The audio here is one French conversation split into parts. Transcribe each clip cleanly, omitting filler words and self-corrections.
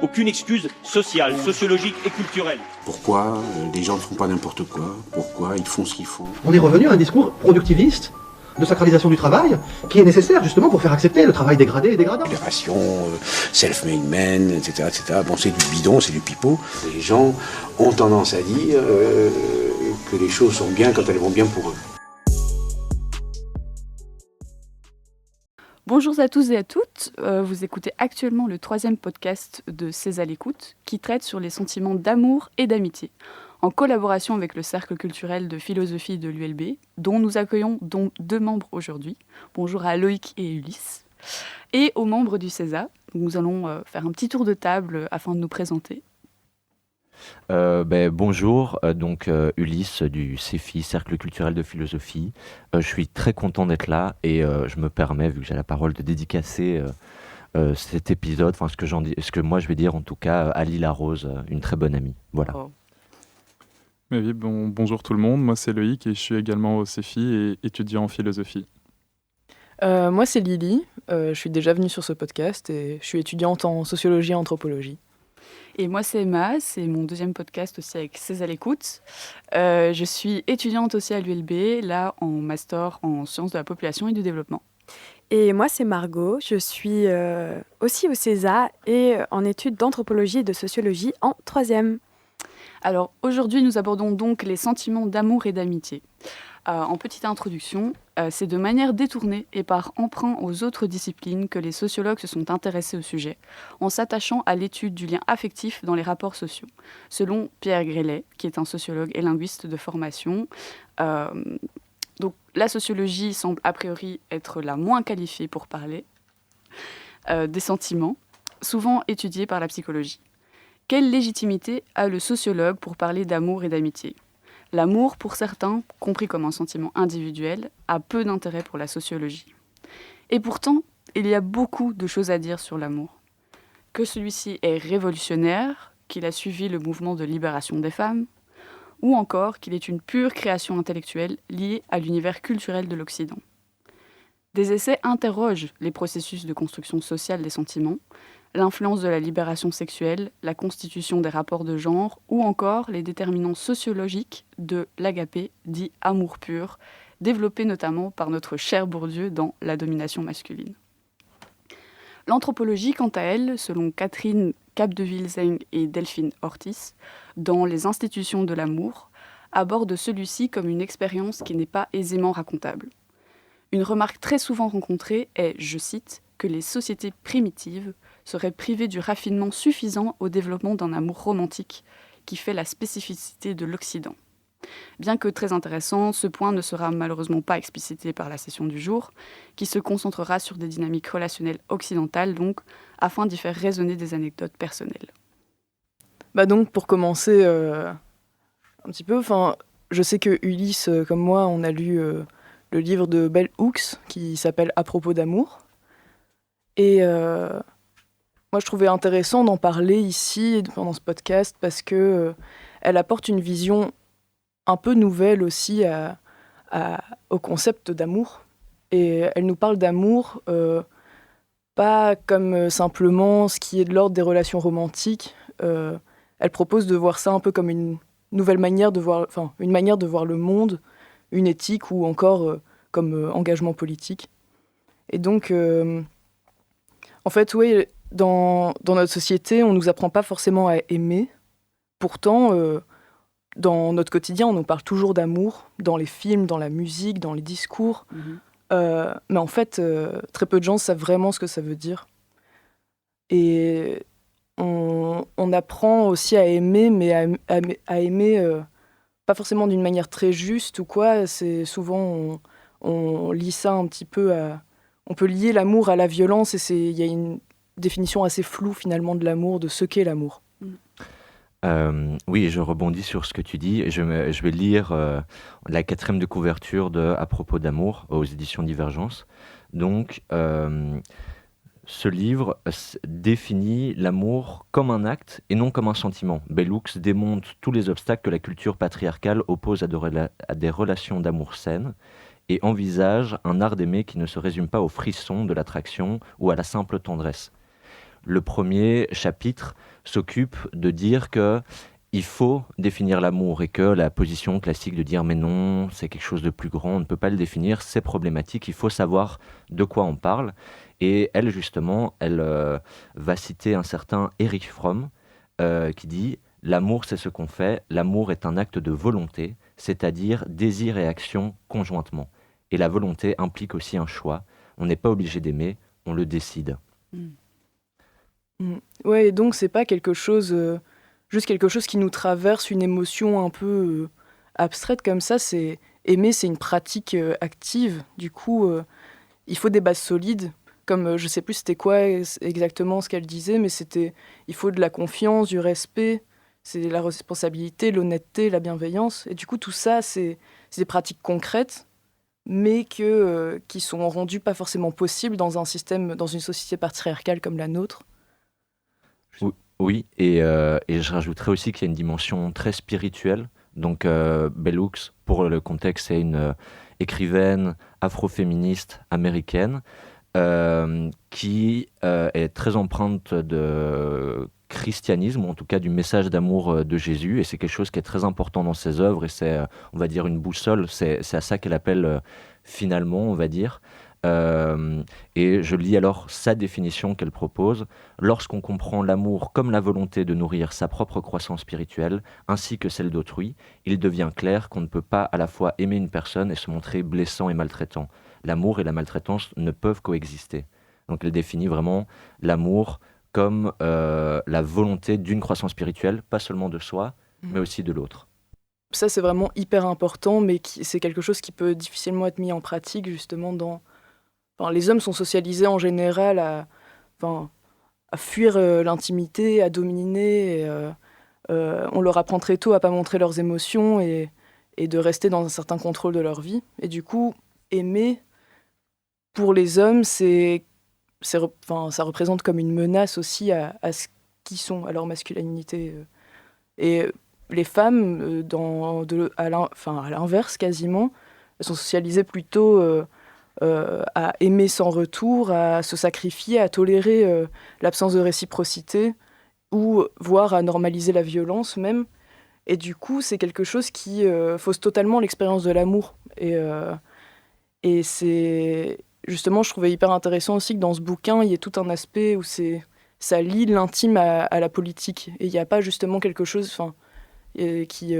aucune excuse sociale, sociologique et culturelle. Pourquoi les gens ne font pas n'importe quoi? Pourquoi ils font ce qu'ils font? On est revenu à un discours productiviste de sacralisation du travail qui est nécessaire justement pour faire accepter le travail dégradé et dégradant. Libération, self-made man, etc., etc. Bon, c'est du bidon, c'est du pipeau. Les gens ont tendance à dire que les choses sont bien quand elles vont bien pour eux. Bonjour à tous et à toutes, vous écoutez actuellement le 3e podcast de C'est à l'écoute qui traite sur les sentiments d'amour et d'amitié, en collaboration avec le Cercle culturel de philosophie de l'ULB, dont nous accueillons 2 membres aujourd'hui. Bonjour à Loïc et Ulysse. Et aux membres du CESA, nous allons faire un petit tour de table afin de nous présenter. Bonjour, Ulysse du CEFI, Cercle culturel de philosophie. Je suis très content d'être là et je me permets, vu que j'ai la parole, de dédicacer cet épisode, ce que moi je vais dire en tout cas, à Lila Rose, une très bonne amie. Voilà. Oh. Mais oui, bonjour tout le monde, moi c'est Loïc et je suis également au CEFI et étudiant en philosophie. Moi c'est Lily, je suis déjà venue sur ce podcast et je suis étudiante en sociologie et anthropologie. Et moi c'est Emma, c'est mon 2e podcast aussi avec C'est à l'écoute. Je suis étudiante aussi à l'ULB, là en master en sciences de la population et du développement. Et moi c'est Margot, je suis aussi au CESA et en études d'anthropologie et de sociologie en 3e. Alors aujourd'hui nous abordons donc les sentiments d'amour et d'amitié. En petite introduction, c'est de manière détournée et par emprunt aux autres disciplines que les sociologues se sont intéressés au sujet, en s'attachant à l'étude du lien affectif dans les rapports sociaux. Selon Pierre Grélet, qui est un sociologue et linguiste de formation, donc la sociologie semble a priori être la moins qualifiée pour parler des sentiments, souvent étudiés par la psychologie. Quelle légitimité a le sociologue pour parler d'amour et d'amitié ? L'amour, pour certains, compris comme un sentiment individuel, a peu d'intérêt pour la sociologie. Et pourtant, il y a beaucoup de choses à dire sur l'amour. Que celui-ci est révolutionnaire, qu'il a suivi le mouvement de libération des femmes, ou encore qu'il est une pure création intellectuelle liée à l'univers culturel de l'Occident. Des essais interrogent les processus de construction sociale des sentiments, l'influence de la libération sexuelle, la constitution des rapports de genre ou encore les déterminants sociologiques de l'agapé, dit amour pur, développé notamment par notre cher Bourdieu dans La domination masculine. L'anthropologie, quant à elle, selon Catherine Capdeville-Zeng et Delphine Ortiz, dans Les institutions de l'amour, aborde celui-ci comme une expérience qui n'est pas aisément racontable. Une remarque très souvent rencontrée est, je cite, que les sociétés primitives seraient privées du raffinement suffisant au développement d'un amour romantique qui fait la spécificité de l'Occident. Bien que très intéressant, ce point ne sera malheureusement pas explicité par la session du jour, qui se concentrera sur des dynamiques relationnelles occidentales, donc, afin d'y faire résonner des anecdotes personnelles. Donc pour commencer un petit peu, je sais que Ulysse, comme moi, on a lu le livre de Bell Hooks qui s'appelle « À propos d'amour ». Et moi, je trouvais intéressant d'en parler ici, pendant ce podcast, parce que elle apporte une vision un peu nouvelle aussi au concept d'amour. Et elle nous parle d'amour, pas comme simplement ce qui est de l'ordre des relations romantiques. Elle propose de voir ça un peu comme une nouvelle manière de voir, une manière de voir le monde, une éthique ou encore comme engagement politique. Et donc, en fait, oui, dans notre société, on ne nous apprend pas forcément à aimer. Pourtant, dans notre quotidien, on nous parle toujours d'amour, dans les films, dans la musique, dans les discours. Mais en fait, très peu de gens savent vraiment ce que ça veut dire. Et on apprend aussi à aimer, mais à aimer pas forcément d'une manière très juste ou quoi. C'est souvent, on lie ça un petit peu à... On peut lier l'amour à la violence et il y a une définition assez floue finalement de l'amour, de ce qu'est l'amour. Oui, je rebondis sur ce que tu dis. Je vais lire la 4e de couverture de À propos d'amour aux éditions Divergence. Donc, ce livre définit l'amour comme un acte et non comme un sentiment. Bell Hooks démonte tous les obstacles que la culture patriarcale oppose à des relations d'amour saines et envisage un art d'aimer qui ne se résume pas au frisson de l'attraction ou à la simple tendresse. le premier chapitre s'occupe de dire que il faut définir l'amour et que la position classique de dire mais non, c'est quelque chose de plus grand, on ne peut pas le définir, c'est problématique, il faut savoir de quoi on parle. Et elle, justement, elle va citer un certain Erich Fromm qui dit « L'amour, c'est ce qu'on fait, l'amour est un acte de volonté, c'est-à-dire désir et action conjointement. Et la volonté implique aussi un choix. On n'est pas obligé d'aimer, on le décide. » Ouais, et donc c'est pas quelque chose, juste quelque chose qui nous traverse, une émotion un peu abstraite comme ça. C'est aimer, c'est une pratique active. Du coup, il faut des bases solides. Comme je sais plus c'était quoi exactement ce qu'elle disait, mais c'était il faut de la confiance, du respect, c'est la responsabilité, l'honnêteté, la bienveillance. Et du coup, tout ça, c'est des pratiques concrètes, mais qui sont rendues pas forcément possibles dans un système, dans une société patriarcale comme la nôtre. Oui, et je rajouterais aussi qu'il y a une dimension très spirituelle. Donc, Bell Hooks, pour le contexte, c'est une écrivaine afroféministe américaine qui est très empreinte de christianisme, ou en tout cas du message d'amour de Jésus, et c'est quelque chose qui est très important dans ses œuvres, et c'est, on va dire, une boussole, c'est à ça qu'elle appelle finalement, on va dire. Et je lis alors sa définition qu'elle propose. Lorsqu'on comprend l'amour comme la volonté de nourrir sa propre croissance spirituelle, ainsi que celle d'autrui, il devient clair qu'on ne peut pas à la fois aimer une personne et se montrer blessant et maltraitant. L'amour et la maltraitance ne peuvent coexister. Donc elle définit vraiment l'amour comme la volonté d'une croissance spirituelle, pas seulement de soi, mais aussi de l'autre. Ça, c'est vraiment hyper important, mais c'est quelque chose qui peut difficilement être mis en pratique, justement, dans... Enfin, les hommes sont socialisés en général à fuir l'intimité, à dominer. On leur apprend très tôt à pas montrer leurs émotions et de rester dans un certain contrôle de leur vie. Et du coup, aimer, pour les hommes, ça représente comme une menace aussi à ce qu'ils sont, à leur masculinité. Et les femmes, à l'inverse quasiment, elles sont socialisées plutôt... à aimer sans retour, à se sacrifier, à tolérer l'absence de réciprocité, ou voire à normaliser la violence même. Et du coup, c'est quelque chose qui fausse totalement l'expérience de l'amour. Et c'est... Justement, je trouvais hyper intéressant aussi que dans ce bouquin, il y ait tout un aspect où ça lie l'intime à la politique. Et il n'y a pas justement quelque chose qui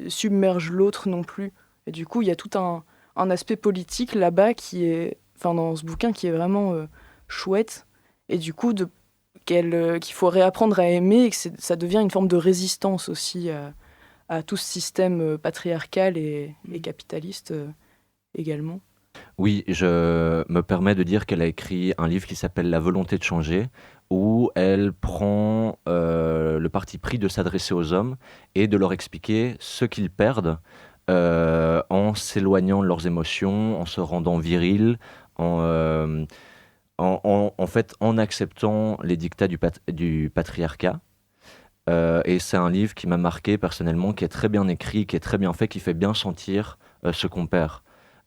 submerge l'autre non plus. Et du coup, il y a tout un aspect politique là-bas dans ce bouquin qui est vraiment chouette, et du coup qu'il faut réapprendre à aimer, et que ça devient une forme de résistance aussi à tout ce système patriarcal et capitaliste également. Oui, je me permets de dire qu'elle a écrit un livre qui s'appelle La volonté de changer, où elle prend le parti pris de s'adresser aux hommes et de leur expliquer ce qu'ils perdent en s'éloignant de leurs émotions, en se rendant viril, en fait, en acceptant les dictats du patriarcat. Et c'est un livre qui m'a marqué personnellement, qui est très bien écrit, qui est très bien fait, qui fait bien sentir ce qu'on perd.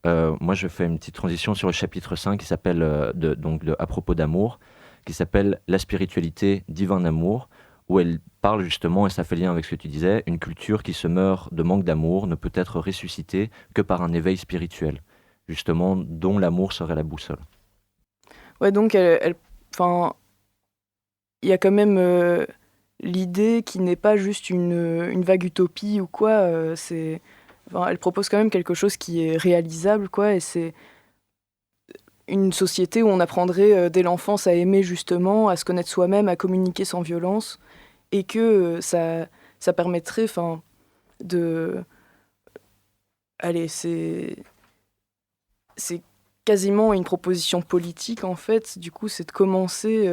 Moi, je fais une petite transition sur le chapitre 5 qui s'appelle, à propos d'amour, qui s'appelle « La spiritualité, divin amour », où elle parle justement, et ça fait lien avec ce que tu disais, une culture qui se meurt de manque d'amour ne peut être ressuscitée que par un éveil spirituel, justement, dont l'amour serait la boussole. Ouais, donc il y a quand même l'idée qui n'est pas juste une vague utopie ou quoi, elle propose quand même quelque chose qui est réalisable, quoi, et c'est une société où on apprendrait dès l'enfance à aimer justement, à se connaître soi-même, à communiquer sans violence, et que ça permettrait, de... Allez, c'est quasiment une proposition politique, en fait. Du coup, c'est de commencer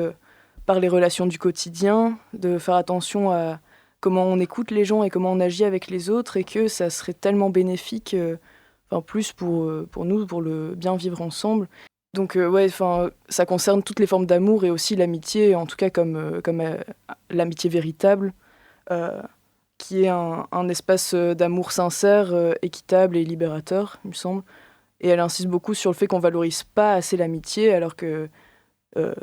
par les relations du quotidien, de faire attention à comment on écoute les gens et comment on agit avec les autres, et que ça serait tellement bénéfique, plus pour nous, pour le bien vivre ensemble. Donc ça concerne toutes les formes d'amour et aussi l'amitié, en tout cas comme l'amitié véritable, qui est un espace d'amour sincère, équitable et libérateur, il me semble. Et elle insiste beaucoup sur le fait qu'on valorise pas assez l'amitié, alors que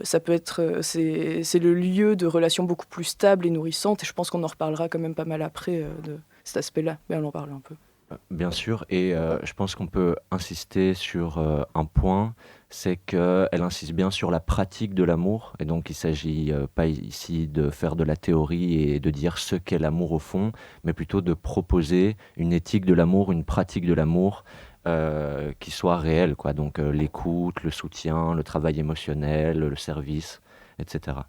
Ça peut être, c'est le lieu de relations beaucoup plus stables et nourrissantes, et je pense qu'on en reparlera quand même pas mal après de cet aspect-là, mais on en parle un peu. Bien sûr, et je pense qu'on peut insister sur un point, c'est qu'elle insiste bien sur la pratique de l'amour, et donc il ne s'agit pas ici de faire de la théorie et de dire ce qu'est l'amour au fond, mais plutôt de proposer une éthique de l'amour, une pratique de l'amour qui soit réelle, quoi. Donc l'écoute, le soutien, le travail émotionnel, le service, etc.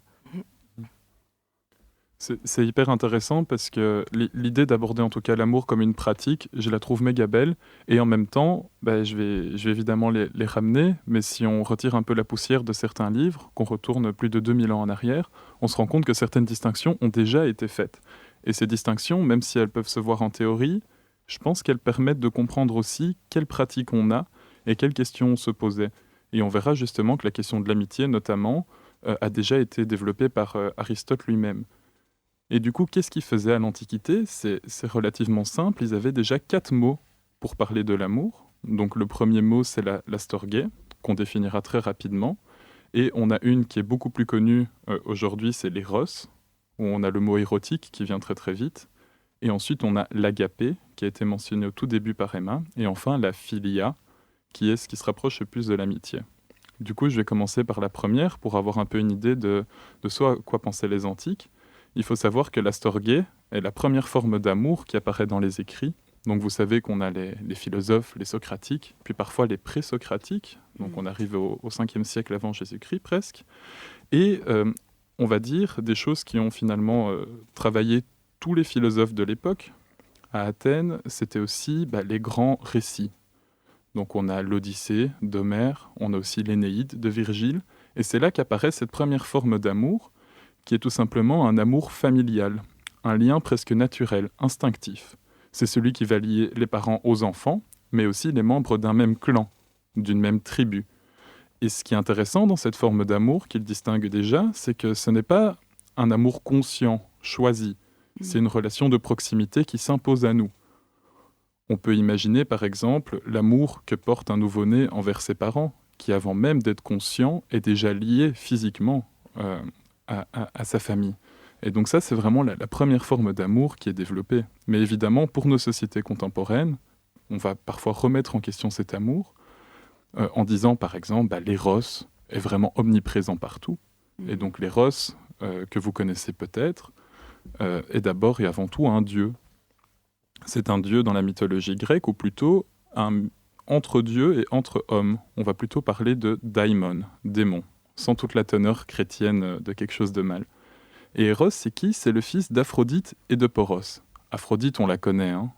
C'est hyper intéressant parce que l'idée d'aborder en tout cas l'amour comme une pratique, je la trouve méga belle. Et en même temps, je vais évidemment les ramener, mais si on retire un peu la poussière de certains livres, qu'on retourne plus de 2000 ans en arrière, on se rend compte que certaines distinctions ont déjà été faites. Et ces distinctions, même si elles peuvent se voir en théorie, je pense qu'elles permettent de comprendre aussi quelles pratiques on a et quelles questions on se posait. Et on verra justement que la question de l'amitié, notamment, a déjà été développée par Aristote lui-même. Et du coup, qu'est-ce qu'ils faisaient à l'Antiquité ? C'est relativement simple, ils avaient déjà 4 mots pour parler de l'amour. Donc le premier mot, c'est la storgé, qu'on définira très rapidement. Et on a une qui est beaucoup plus connue aujourd'hui, c'est l'éros, où on a le mot érotique qui vient très très vite. Et ensuite, on a l'agapé, qui a été mentionné au tout début par Emma. Et enfin, la philia, qui est ce qui se rapproche le plus de l'amitié. Du coup, je vais commencer par la première, pour avoir un peu une idée de ce à quoi pensaient les Antiques. Il faut savoir que la storgé est la première forme d'amour qui apparaît dans les écrits. Donc vous savez qu'on a les philosophes, les socratiques, puis parfois les pré-socratiques. Donc on arrive au 5e siècle avant Jésus-Christ presque. Et on va dire des choses qui ont finalement travaillé tous les philosophes de l'époque. À Athènes, c'était aussi les grands récits. Donc on a l'Odyssée d'Homère, on a aussi l'Énéide de Virgile. Et c'est là qu'apparaît cette première forme d'amour, qui est tout simplement un amour familial, un lien presque naturel, instinctif. C'est celui qui va lier les parents aux enfants, mais aussi les membres d'un même clan, d'une même tribu. Et ce qui est intéressant dans cette forme d'amour qu'il distingue déjà, c'est que ce n'est pas un amour conscient, choisi, c'est une relation de proximité qui s'impose à nous. On peut imaginer par exemple l'amour que porte un nouveau-né envers ses parents, qui avant même d'être conscient est déjà lié physiquement à sa famille. Et donc ça, c'est vraiment la première forme d'amour qui est développée. Mais évidemment, pour nos sociétés contemporaines, on va parfois remettre en question cet amour en disant, par exemple, l'éros est vraiment omniprésent partout. Et donc l'éros, que vous connaissez peut-être, est d'abord et avant tout un dieu. C'est un dieu dans la mythologie grecque, ou plutôt entre dieu et entre hommes. On va plutôt parler de daimon, démon, sans toute la teneur chrétienne de quelque chose de mal. Et Eros, c'est qui ? C'est le fils d'Aphrodite et de Poros. Aphrodite, on la connaît, hein.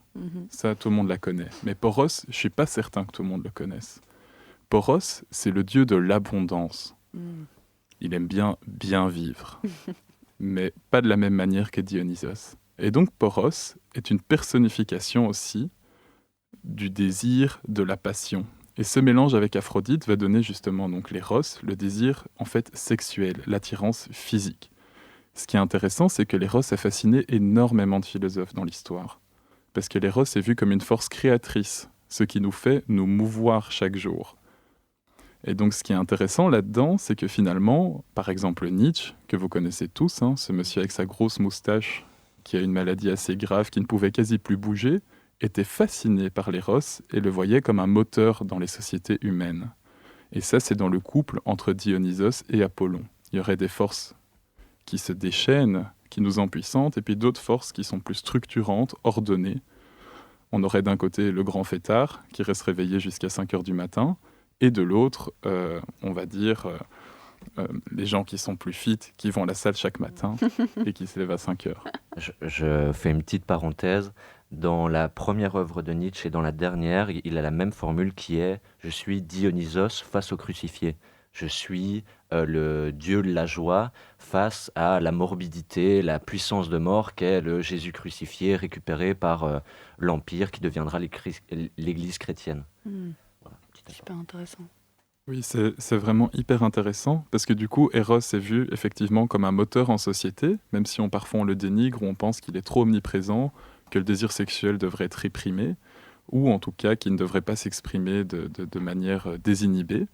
Ça, tout le monde la connaît. Mais Poros, je ne suis pas certain que tout le monde le connaisse. Poros, c'est le dieu de l'abondance. Il aime bien vivre, mais pas de la même manière que Dionysos. Et donc Poros est une personnification aussi du désir, de la passion. Et ce mélange avec Aphrodite va donner justement donc l'éros, le désir en fait sexuel, l'attirance physique. Ce qui est intéressant, c'est que l'éros a fasciné énormément de philosophes dans l'histoire. Parce que l'éros est vu comme une force créatrice, ce qui nous fait nous mouvoir chaque jour. Et donc ce qui est intéressant là-dedans, c'est que finalement, par exemple Nietzsche, que vous connaissez tous, hein, ce monsieur avec sa grosse moustache, qui a une maladie assez grave, qui ne pouvait quasi plus bouger, était fasciné par l'éros et le voyait comme un moteur dans les sociétés humaines. Et ça, c'est dans le couple entre Dionysos et Apollon. Il y aurait des forces qui se déchaînent, qui nous empuissantent, et puis d'autres forces qui sont plus structurantes, ordonnées. On aurait d'un côté le grand fêtard, qui reste réveillé jusqu'à 5h du matin, et de l'autre, on va dire, les gens qui sont plus fit, qui vont à la salle chaque matin, et qui se lèvent à 5h. Je fais une petite parenthèse. Dans la première œuvre de Nietzsche et dans la dernière, il a la même formule qui est « Je suis Dionysos face au crucifié ». Je suis le dieu de la joie face à la morbidité, la puissance de mort qu'est le Jésus crucifié récupéré par l'Empire qui deviendra l'Église chrétienne. Voilà, super intéressant. Oui, c'est vraiment hyper intéressant parce que du coup, Eros est vu effectivement comme un moteur en société, même si parfois on le dénigre ou on pense qu'il est trop omniprésent, que le désir sexuel devrait être réprimé, ou en tout cas qu'il ne devrait pas s'exprimer de manière désinhibée.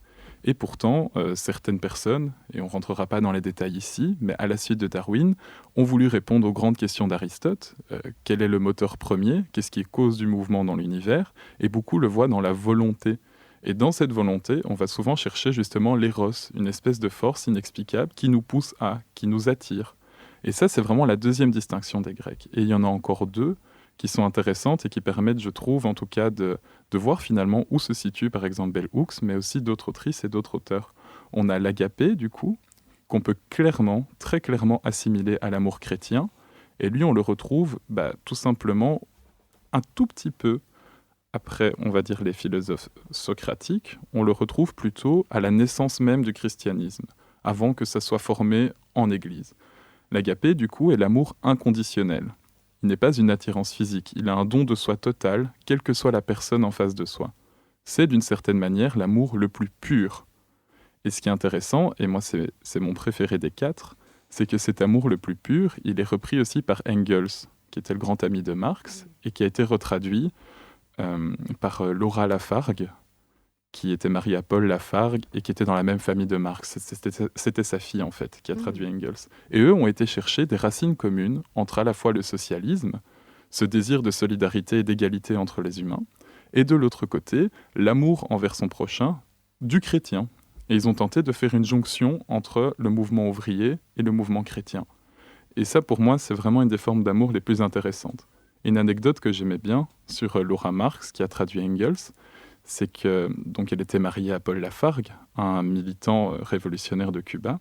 Et pourtant, certaines personnes, et on ne rentrera pas dans les détails ici, mais à la suite de Darwin, ont voulu répondre aux grandes questions d'Aristote. Quel est le moteur premier? Qu'est-ce qui est cause du mouvement dans l'univers? Et beaucoup le voient dans la volonté. Et dans cette volonté, on va souvent chercher justement l'éros, une espèce de force inexplicable qui nous pousse à, qui nous attire. Et ça, c'est vraiment la deuxième distinction des Grecs. Et il y en a encore deux qui sont intéressantes et qui permettent, je trouve, en tout cas, de voir finalement où se situe, par exemple, Bell Hooks, mais aussi d'autres autrices et d'autres auteurs. On a l'agapé, du coup, qu'on peut clairement, très clairement assimiler à l'amour chrétien. Et lui, on le retrouve tout simplement un tout petit peu après, on va dire, les philosophes socratiques. On le retrouve plutôt à la naissance même du christianisme, avant que ça soit formé en Église. L'agapé, du coup, est l'amour inconditionnel. Il n'est pas une attirance physique, il a un don de soi total, quelle que soit la personne en face de soi. C'est d'une certaine manière l'amour le plus pur. Et ce qui est intéressant, et moi c'est mon préféré des quatre, c'est que cet amour le plus pur, il est repris aussi par Engels, qui était le grand ami de Marx, et qui a été retraduit par Laura Lafargue, qui était mariée à Paul Lafargue et qui était dans la même famille de Marx. C'était sa fille, en fait, qui a traduit Engels. Et eux ont été chercher des racines communes entre à la fois le socialisme, ce désir de solidarité et d'égalité entre les humains, et de l'autre côté, l'amour envers son prochain du chrétien. Et ils ont tenté de faire une jonction entre le mouvement ouvrier et le mouvement chrétien. Et ça, pour moi, c'est vraiment une des formes d'amour les plus intéressantes. Une anecdote que j'aimais bien sur Laura Marx, qui a traduit Engels, c'est que donc elle était mariée à Paul Lafargue, un militant révolutionnaire de Cuba,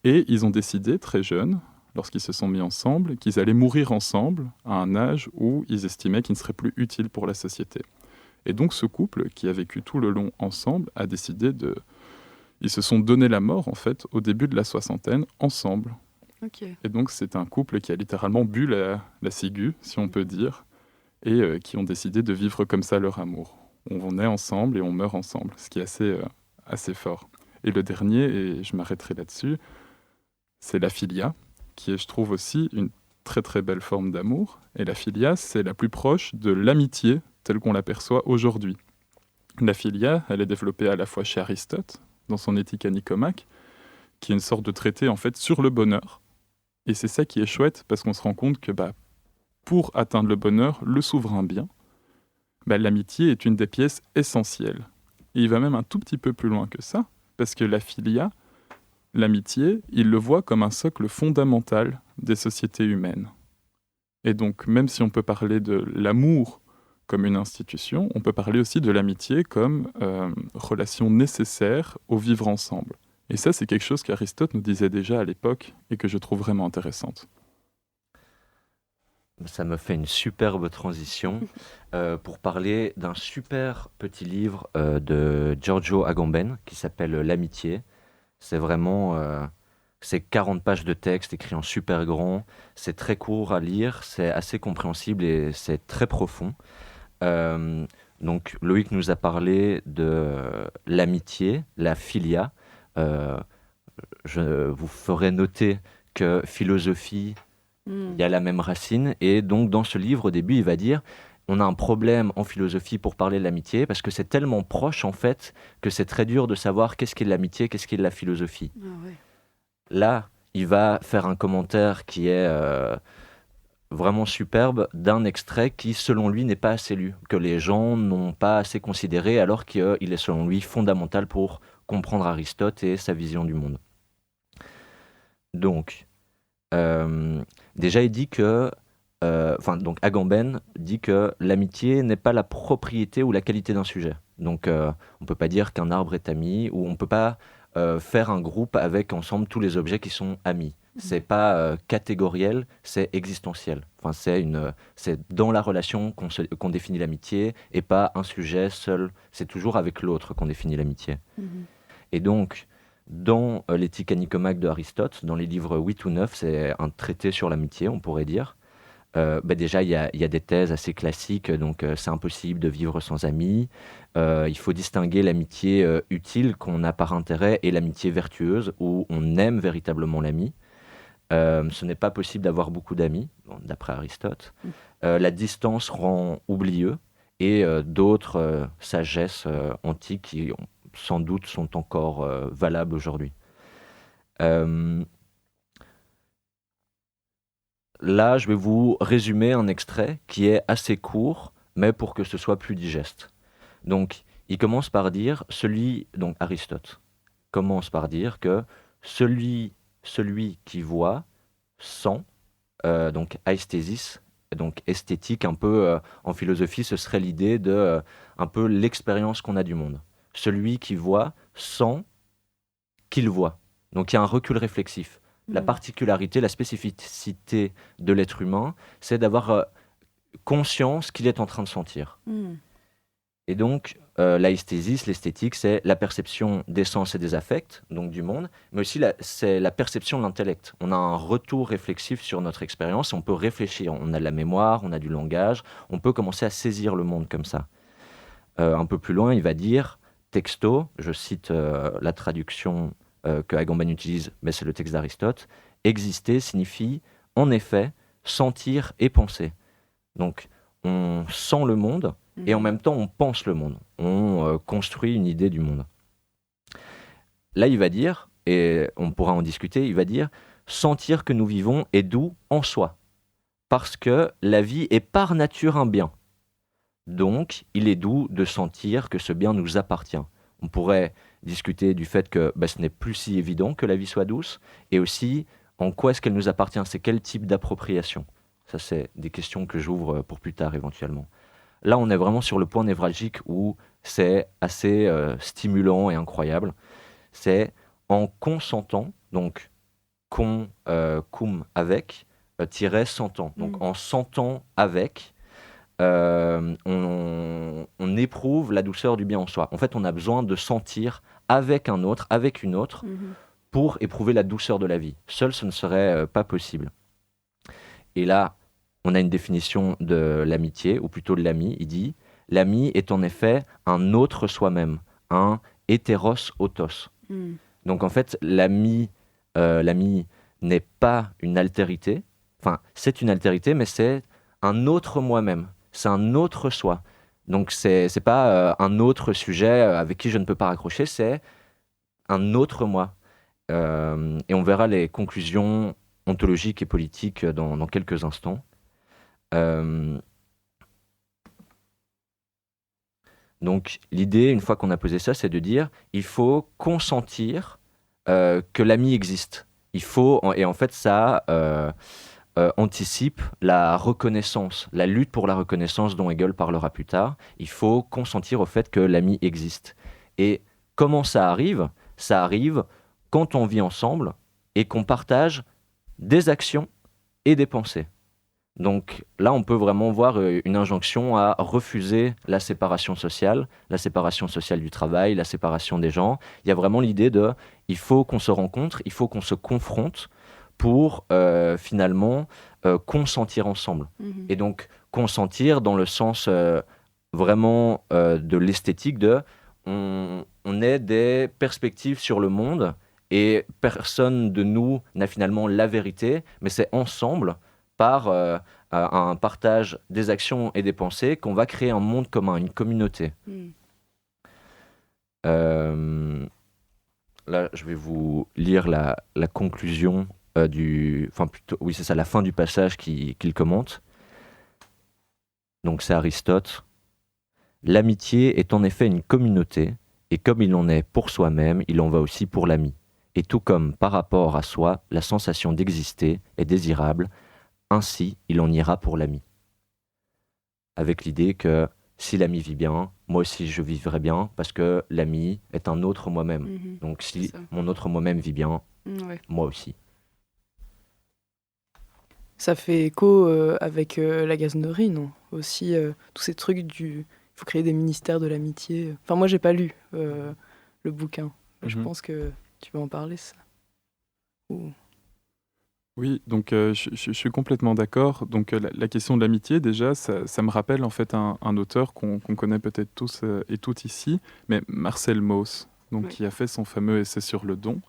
et ils ont décidé très jeunes, lorsqu'ils se sont mis ensemble, qu'ils allaient mourir ensemble à un âge où ils estimaient qu'ils ne seraient plus utiles pour la société. Et donc ce couple, qui a vécu tout le long ensemble, a décidé de... Ils se sont donné la mort, en fait, au début de la soixantaine, ensemble. Okay. Et donc c'est un couple qui a littéralement bu la ciguë, si on peut dire, et qui ont décidé de vivre comme ça leur amour. On naît ensemble et on meurt ensemble, ce qui est assez fort. Et le dernier, et je m'arrêterai là-dessus, c'est la philia, qui est, je trouve aussi, une très très belle forme d'amour. Et la philia, c'est la plus proche de l'amitié telle qu'on l'aperçoit aujourd'hui. La philia, elle est développée à la fois chez Aristote, dans son Éthique à Nicomaque, qui est une sorte de traité en fait sur le bonheur. Et c'est ça qui est chouette, parce qu'on se rend compte que pour atteindre le bonheur, le souverain bien, l'amitié est une des pièces essentielles. Et il va même un tout petit peu plus loin que ça, parce que la philia, l'amitié, il le voit comme un socle fondamental des sociétés humaines. Et donc, même si on peut parler de l'amour comme une institution, on peut parler aussi de l'amitié comme relation nécessaire au vivre ensemble. Et ça, c'est quelque chose qu'Aristote nous disait déjà à l'époque et que je trouve vraiment intéressante. Ça me fait une superbe transition pour parler d'un super petit livre de Giorgio Agamben qui s'appelle L'amitié. C'est vraiment c'est 40 pages de texte écrit en super grand. C'est très court à lire, c'est assez compréhensible et c'est très profond. Donc Loïc nous a parlé de l'amitié, la philia. Je vous ferai noter que philosophie, il y a la même racine, et donc dans ce livre, au début, il va dire on a un problème en philosophie pour parler de l'amitié, parce que c'est tellement proche, en fait, que c'est très dur de savoir qu'est-ce qu'est l'amitié, qu'est-ce qu'est la philosophie. Ah ouais. Là, il va faire un commentaire qui est vraiment superbe d'un extrait qui, selon lui, n'est pas assez lu, que les gens n'ont pas assez considéré, alors qu'il est, selon lui, fondamental pour comprendre Aristote et sa vision du monde. Donc, déjà, il dit que, donc Agamben dit que l'amitié n'est pas la propriété ou la qualité d'un sujet. Donc, on ne peut pas dire qu'un arbre est ami, ou on ne peut pas faire un groupe avec ensemble tous les objets qui sont amis. C'est pas catégoriel, c'est existentiel. Enfin, c'est dans la relation qu'on définit l'amitié, et pas un sujet seul. C'est toujours avec l'autre qu'on définit l'amitié. Et donc, dans l'Éthique à Nicomaque de Aristote, dans les livres 8 ou 9, c'est un traité sur l'amitié, on pourrait dire. Déjà, il y a des thèses assez classiques, donc c'est impossible de vivre sans amis. Il faut distinguer l'amitié utile qu'on a par intérêt et l'amitié vertueuse, où on aime véritablement l'ami. Ce n'est pas possible d'avoir beaucoup d'amis, d'après Aristote. La distance rend oublieux, et d'autres sagesses antiques qui sans doute sont encore valables aujourd'hui. Là, je vais vous résumer un extrait qui est assez court, mais pour que ce soit plus digeste. Donc, il commence par dire, donc Aristote commence par dire que celui qui voit sent, donc aesthésis, donc esthétique, un peu en philosophie, ce serait l'idée de un peu l'expérience qu'on a du monde. Celui qui voit sent qu'il voit. Donc il y a un recul réflexif. La particularité, la spécificité de l'être humain, c'est d'avoir conscience qu'il est en train de sentir. Et donc, l'aesthésis, l'esthétique, c'est la perception des sens et des affects, donc du monde, mais aussi c'est la perception de l'intellect. On a un retour réflexif sur notre expérience, on peut réfléchir, on a de la mémoire, on a du langage, on peut commencer à saisir le monde comme ça. Un peu plus loin, il va dire, texto, je cite la traduction que Agamben utilise, mais c'est le texte d'Aristote, exister signifie, en effet, sentir et penser. Donc, on sent le monde, et en même temps, on pense le monde. On construit une idée du monde. Là, il va dire, et on pourra en discuter, il va dire « sentir que nous vivons est doux en soi, parce que la vie est par nature un bien. Donc, il est doux de sentir que ce bien nous appartient. » On pourrait discuter du fait que ce n'est plus si évident que la vie soit douce, et aussi en quoi est-ce qu'elle nous appartient, c'est quel type d'appropriation. Ça, c'est des questions que j'ouvre pour plus tard éventuellement. Là, on est vraiment sur le point névralgique où c'est assez stimulant et incroyable. C'est en consentant, donc cum avec, sentant. Donc en sentant avec, on éprouve la douceur du bien en soi. En fait, on a besoin de sentir avec un autre, avec une autre, pour éprouver la douceur de la vie. Seul, ce ne serait pas possible. Et là, on a une définition de l'amitié, ou plutôt de l'ami. Il dit « l'ami est en effet un autre soi-même, un hétéros autos ». Donc en fait, l'ami n'est pas une altérité. Enfin, c'est une altérité, mais c'est un autre moi-même. C'est un autre soi. Donc c'est pas un autre sujet avec qui je ne peux pas raccrocher, c'est un autre moi. Et on verra les conclusions ontologiques et politiques dans quelques instants. Donc l'idée, une fois qu'on a posé ça, c'est de dire il faut consentir que l'ami existe. Il faut, et en fait ça anticipe la reconnaissance, la lutte pour la reconnaissance dont Hegel parlera plus tard. Il faut consentir au fait que l'ami existe. Et comment ça arrive ? Ça arrive quand on vit ensemble et qu'on partage des actions et des pensées. Donc là, on peut vraiment voir une injonction à refuser la séparation sociale du travail, la séparation des gens. Il y a vraiment l'idée de il faut qu'on se rencontre, il faut qu'on se confronte pour finalement consentir ensemble. Et donc consentir dans le sens vraiment de l'esthétique de on ait des perspectives sur le monde et personne de nous n'a finalement la vérité, mais c'est ensemble par un partage des actions et des pensées qu'on va créer un monde commun, une communauté. Là, je vais vous lire la conclusion la fin du passage qu'il commente. Donc c'est Aristote. L'amitié est en effet une communauté, et comme il en est pour soi-même, il en va aussi pour l'ami. Et tout comme par rapport à soi, la sensation d'exister est désirable, ainsi, il en ira pour l'ami. Avec l'idée que si l'ami vit bien, moi aussi je vivrai bien, parce que l'ami est un autre moi-même. Donc si mon autre moi-même vit bien, moi aussi. Ça fait écho avec la gazonnerie, non ? Aussi, tous ces trucs il faut créer des ministères de l'amitié. Enfin, moi, j'ai pas lu le bouquin. Je pense que tu vas en parler, ça. Oui, donc je suis complètement d'accord. Donc la question de l'amitié, déjà, ça me rappelle en fait un auteur qu'on connaît peut-être tous et toutes ici, mais Marcel Mauss, donc, qui a fait son fameux essai sur le don.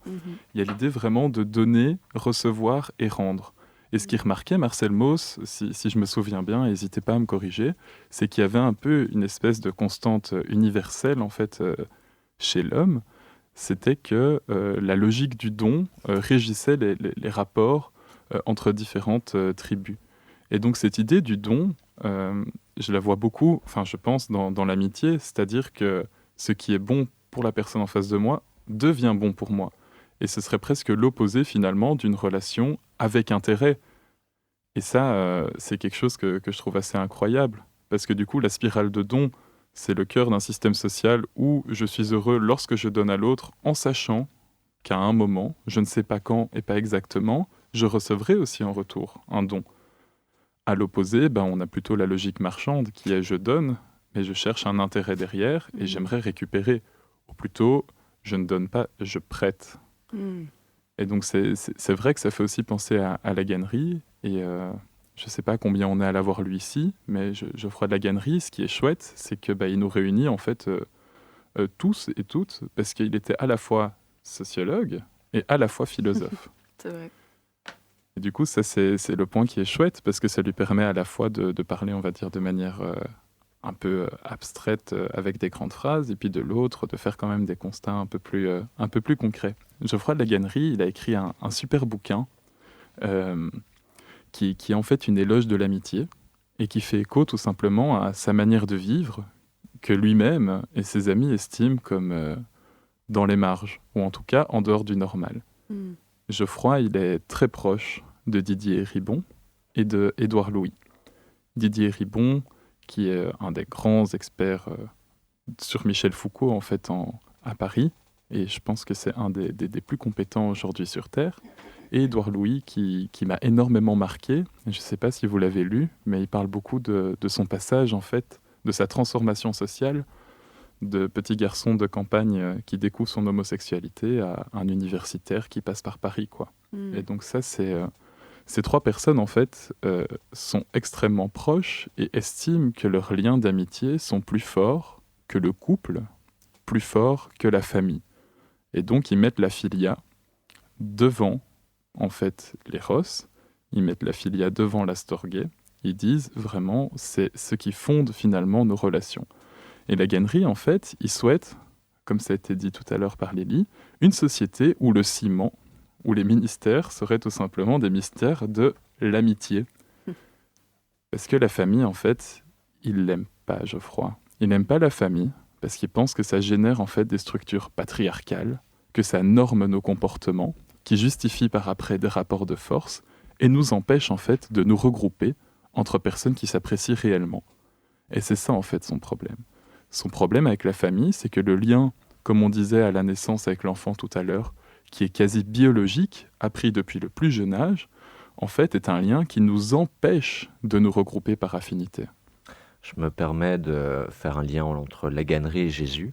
Il y a l'idée vraiment de donner, recevoir et rendre. Et ce qui remarquait Marcel Mauss, si je me souviens bien, n'hésitez pas à me corriger, c'est qu'il y avait un peu une espèce de constante universelle en fait chez l'homme, c'était que la logique du don régissait les rapports entre différentes tribus. Et donc cette idée du don, je la vois beaucoup, enfin je pense, dans l'amitié, c'est-à-dire que ce qui est bon pour la personne en face de moi devient bon pour moi. Et ce serait presque l'opposé finalement d'une relation avec intérêt. Et ça, c'est quelque chose que je trouve assez incroyable. Parce que du coup, la spirale de don, c'est le cœur d'un système social où je suis heureux lorsque je donne à l'autre en sachant qu'à un moment, je ne sais pas quand et pas exactement, je recevrai aussi en retour un don. À l'opposé, on a plutôt la logique marchande qui est je donne, mais je cherche un intérêt derrière et j'aimerais récupérer. Ou plutôt, je ne donne pas, je prête. Et donc c'est vrai que ça fait aussi penser à la gannerie. Et je ne sais pas combien on est à l'avoir lu ici, mais Geoffroy de la Gannerie, ce qui est chouette, c'est que il nous réunit en fait tous et toutes, parce qu'il était à la fois sociologue et à la fois philosophe. C'est vrai. Et du coup, ça c'est le point qui est chouette, parce que ça lui permet à la fois de parler, on va dire, de manière un peu abstraite avec des grandes phrases, et puis de l'autre, de faire quand même des constats un peu plus concrets. Geoffroy de la Gannerie, il a écrit un super bouquin qui est en fait une éloge de l'amitié et qui fait écho tout simplement à sa manière de vivre que lui-même et ses amis estiment comme dans les marges, ou en tout cas en dehors du normal. Geoffroy, il est très proche de Didier Ribon et de Édouard Louis. Didier Ribon, qui est un des grands experts sur Michel Foucault en fait à Paris, et je pense que c'est un des plus compétents aujourd'hui sur Terre. Et Édouard Louis, qui m'a énormément marqué. Je ne sais pas si vous l'avez lu, mais il parle beaucoup de son passage, en fait, de sa transformation sociale, de petit garçon de campagne qui découvre son homosexualité à un universitaire qui passe par Paris, quoi. Et donc ça, ces trois personnes, en fait, sont extrêmement proches et estiment que leurs liens d'amitié sont plus forts que le couple, plus forts que la famille. Et donc, ils mettent la philia devant en fait l'éros, ils mettent la philia devant la storgé, ils disent vraiment c'est ce qui fonde finalement nos relations. Et la Gannerie, en fait, ils souhaitent, comme ça a été dit tout à l'heure par Lélie, une société où le ciment, où les ministères seraient tout simplement des mystères de l'amitié. Parce que la famille, en fait, il l'aime pas, Geoffroy. Il n'aime pas la famille parce qu'il pense que ça génère en fait des structures patriarcales, que ça norme nos comportements, qui justifie par après des rapports de force et nous empêche en fait de nous regrouper entre personnes qui s'apprécient réellement. Et c'est ça en fait son problème. Son problème avec la famille, c'est que le lien, comme on disait à la naissance avec l'enfant tout à l'heure, qui est quasi biologique, appris depuis le plus jeune âge, en fait est un lien qui nous empêche de nous regrouper par affinité. Je me permets de faire un lien entre la Gannerie et Jésus.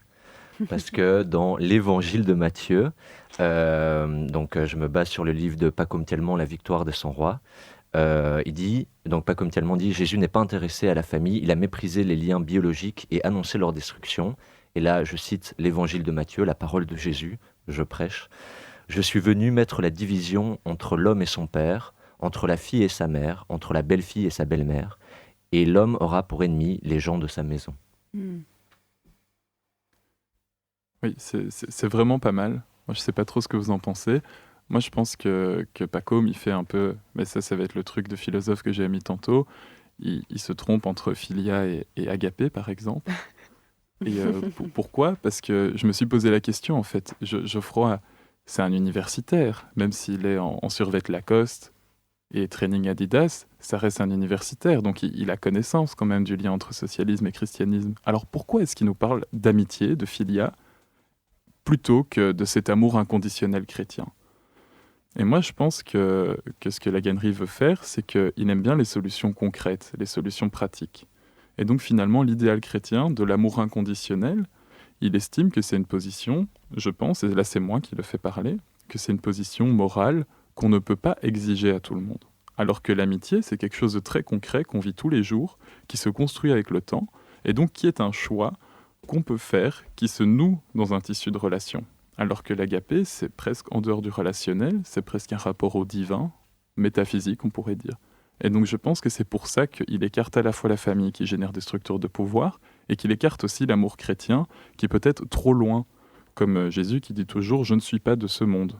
Parce que dans l'évangile de Matthieu, je me base sur le livre de Pacôme Thielman, La victoire de son roi, il dit, donc Pacôme Thielman dit, Jésus n'est pas intéressé à la famille, il a méprisé les liens biologiques et annoncé leur destruction. Et là, je cite l'évangile de Matthieu, la parole de Jésus, je prêche. Je suis venu mettre la division entre l'homme et son père, entre la fille et sa mère, entre la belle-fille et sa belle-mère, et l'homme aura pour ennemi les gens de sa maison. Oui, c'est vraiment pas mal. Moi, je ne sais pas trop ce que vous en pensez. Moi, je pense que Pacôme, il fait un peu... Mais ça va être le truc de philosophe que j'ai mis tantôt. Il se trompe entre philia et agapé, par exemple. Et pourquoi ? Parce que je me suis posé la question, en fait. Geoffroy, c'est un universitaire. Même s'il est en survêt Lacoste et training Adidas, ça reste un universitaire. Donc, il a connaissance quand même du lien entre socialisme et christianisme. Alors, pourquoi est-ce qu'il nous parle d'amitié, de philia, plutôt que de cet amour inconditionnel chrétien? Et moi, je pense que ce que la Gannerie veut faire, c'est qu'il aime bien les solutions concrètes, les solutions pratiques. Et donc, finalement, l'idéal chrétien de l'amour inconditionnel, il estime que c'est une position, je pense, et là c'est moi qui le fais parler, que c'est une position morale qu'on ne peut pas exiger à tout le monde. Alors que l'amitié, c'est quelque chose de très concret qu'on vit tous les jours, qui se construit avec le temps, et donc qui est un choix qu'on peut faire, qui se noue dans un tissu de relation. Alors que l'agapé, c'est presque en dehors du relationnel, c'est presque un rapport au divin, métaphysique, on pourrait dire. Et donc je pense que c'est pour ça qu'il écarte à la fois la famille qui génère des structures de pouvoir, et qu'il écarte aussi l'amour chrétien, qui peut être trop loin comme Jésus qui dit toujours « je ne suis pas de ce monde ».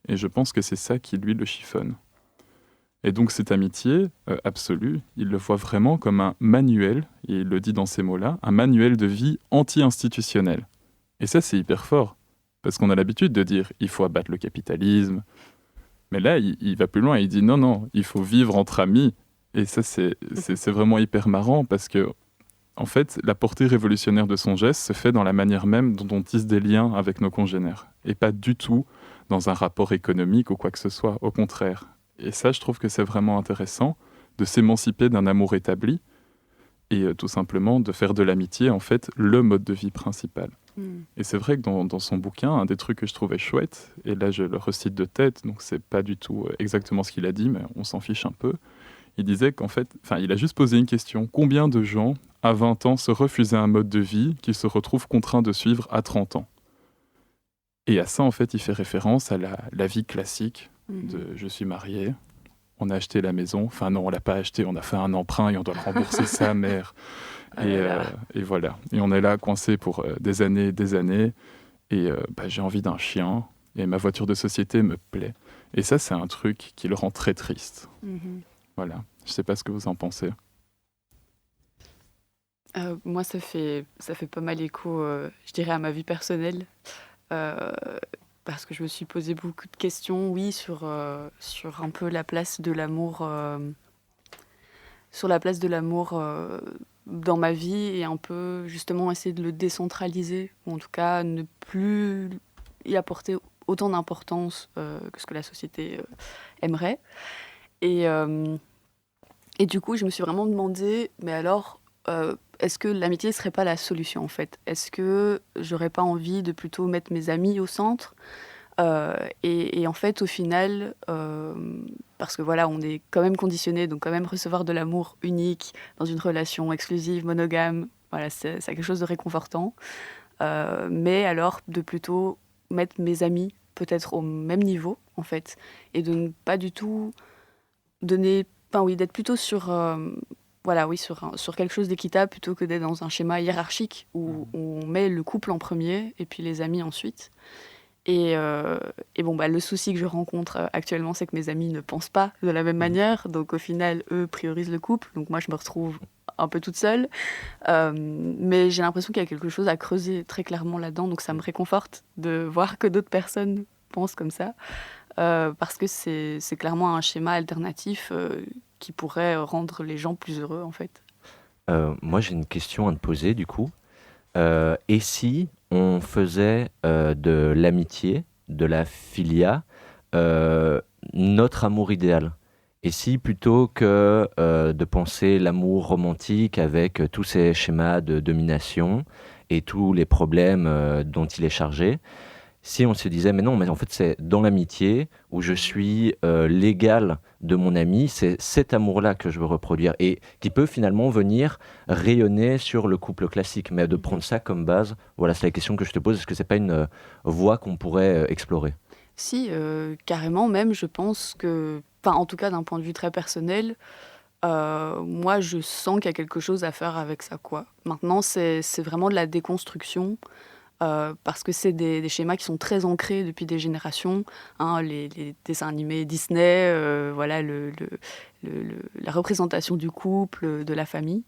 Et je pense que c'est ça qui, lui, le chiffonne. Et donc cette amitié absolue, il le voit vraiment comme un manuel, et il le dit dans ces mots-là, un manuel de vie anti-institutionnel. Et ça, c'est hyper fort, parce qu'on a l'habitude de dire « il faut abattre le capitalisme ». Mais là, il va plus loin, il dit « non, il faut vivre entre amis ». Et ça, c'est vraiment hyper marrant, parce que, en fait, la portée révolutionnaire de son geste se fait dans la manière même dont on tisse des liens avec nos congénères, et pas du tout dans un rapport économique ou quoi que ce soit, au contraire. Et ça, je trouve que c'est vraiment intéressant de s'émanciper d'un amour établi et tout simplement de faire de l'amitié, en fait, le mode de vie principal. Et c'est vrai que dans son bouquin, un des trucs que je trouvais chouette, et là je le recite de tête, donc c'est pas du tout exactement ce qu'il a dit, mais on s'en fiche un peu, il disait qu'en fait, il a juste posé une question. Combien de gens, à 20 ans, se refusaient un mode de vie qu'ils se retrouvent contraints de suivre à 30 ans? Et à ça, en fait, il fait référence à la vie classique de « je suis marié, on a acheté la maison ». Enfin non, on l'a pas acheté, on a fait un emprunt et on doit le rembourser sa mère. Et voilà. Et on est là coincé pour des années. Et j'ai envie d'un chien et ma voiture de société me plaît. Et ça, c'est un truc qui le rend très triste. Voilà. Je sais pas ce que vous en pensez. Moi, ça fait pas mal écho, je dirais, à ma vie personnelle. Parce que je me suis posé beaucoup de questions, oui, sur un peu la place de l'amour, dans ma vie, et un peu justement essayer de le décentraliser, ou en tout cas ne plus y apporter autant d'importance que ce que la société aimerait. Et du coup, je me suis vraiment demandé, mais alors, est-ce que l'amitié ne serait pas la solution, en fait? Est-ce que j'aurais pas envie de plutôt mettre mes amis au centre? Et en fait, au final, parce que voilà, on est quand même conditionné, donc quand même recevoir de l'amour unique dans une relation exclusive, monogame, voilà, c'est quelque chose de réconfortant. Mais alors, de plutôt mettre mes amis peut-être au même niveau, en fait, et de ne pas du tout donner... Enfin oui, d'être plutôt sur... sur quelque chose d'équitable plutôt que d'être dans un schéma hiérarchique où on met le couple en premier et puis les amis ensuite. Et le souci que je rencontre actuellement, c'est que mes amis ne pensent pas de la même manière. Donc au final, eux priorisent le couple. Donc moi, je me retrouve un peu toute seule. Mais j'ai l'impression qu'il y a quelque chose à creuser très clairement là-dedans. Donc ça me réconforte de voir que d'autres personnes pensent comme ça. Parce que c'est clairement un schéma alternatif qui pourrait rendre les gens plus heureux, en fait. Moi, j'ai une question à te poser, du coup. Et si on faisait de l'amitié, de la philia, notre amour idéal? Et si plutôt que de penser l'amour romantique avec tous ces schémas de domination et tous les problèmes dont il est chargé, si on se disait, mais non, mais en fait, c'est dans l'amitié où je suis l'égal de mon ami, c'est cet amour-là que je veux reproduire et qui peut finalement venir rayonner sur le couple classique. Mais de prendre ça comme base, voilà, c'est la question que je te pose. Est-ce que c'est pas une voie qu'on pourrait explorer? Si, carrément même, je pense que, enfin, en tout cas d'un point de vue très personnel, moi, je sens qu'il y a quelque chose à faire avec ça, quoi. Maintenant, c'est vraiment de la déconstruction. Parce que c'est des schémas qui sont très ancrés depuis des générations, hein, les dessins animés Disney, voilà, la représentation du couple, de la famille.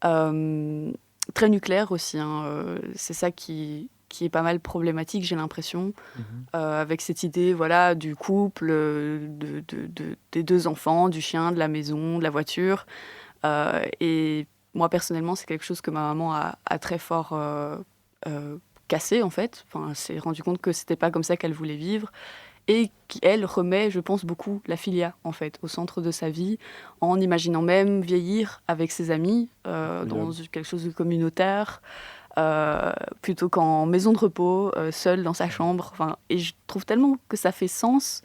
Très nucléaire aussi, hein, c'est ça qui est pas mal problématique, j'ai l'impression, avec cette idée voilà, du couple, des deux enfants, du chien, de la maison, de la voiture. Et moi, personnellement, c'est quelque chose que ma maman a très fort cassé, en fait. Enfin, elle s'est rendue compte que c'était pas comme ça qu'elle voulait vivre. Et qu'elle remet, je pense, beaucoup la philia, en fait, au centre de sa vie, en imaginant même vieillir avec ses amis, dans quelque chose de communautaire, plutôt qu'en maison de repos, seule dans sa chambre. Enfin, et je trouve tellement que ça fait sens,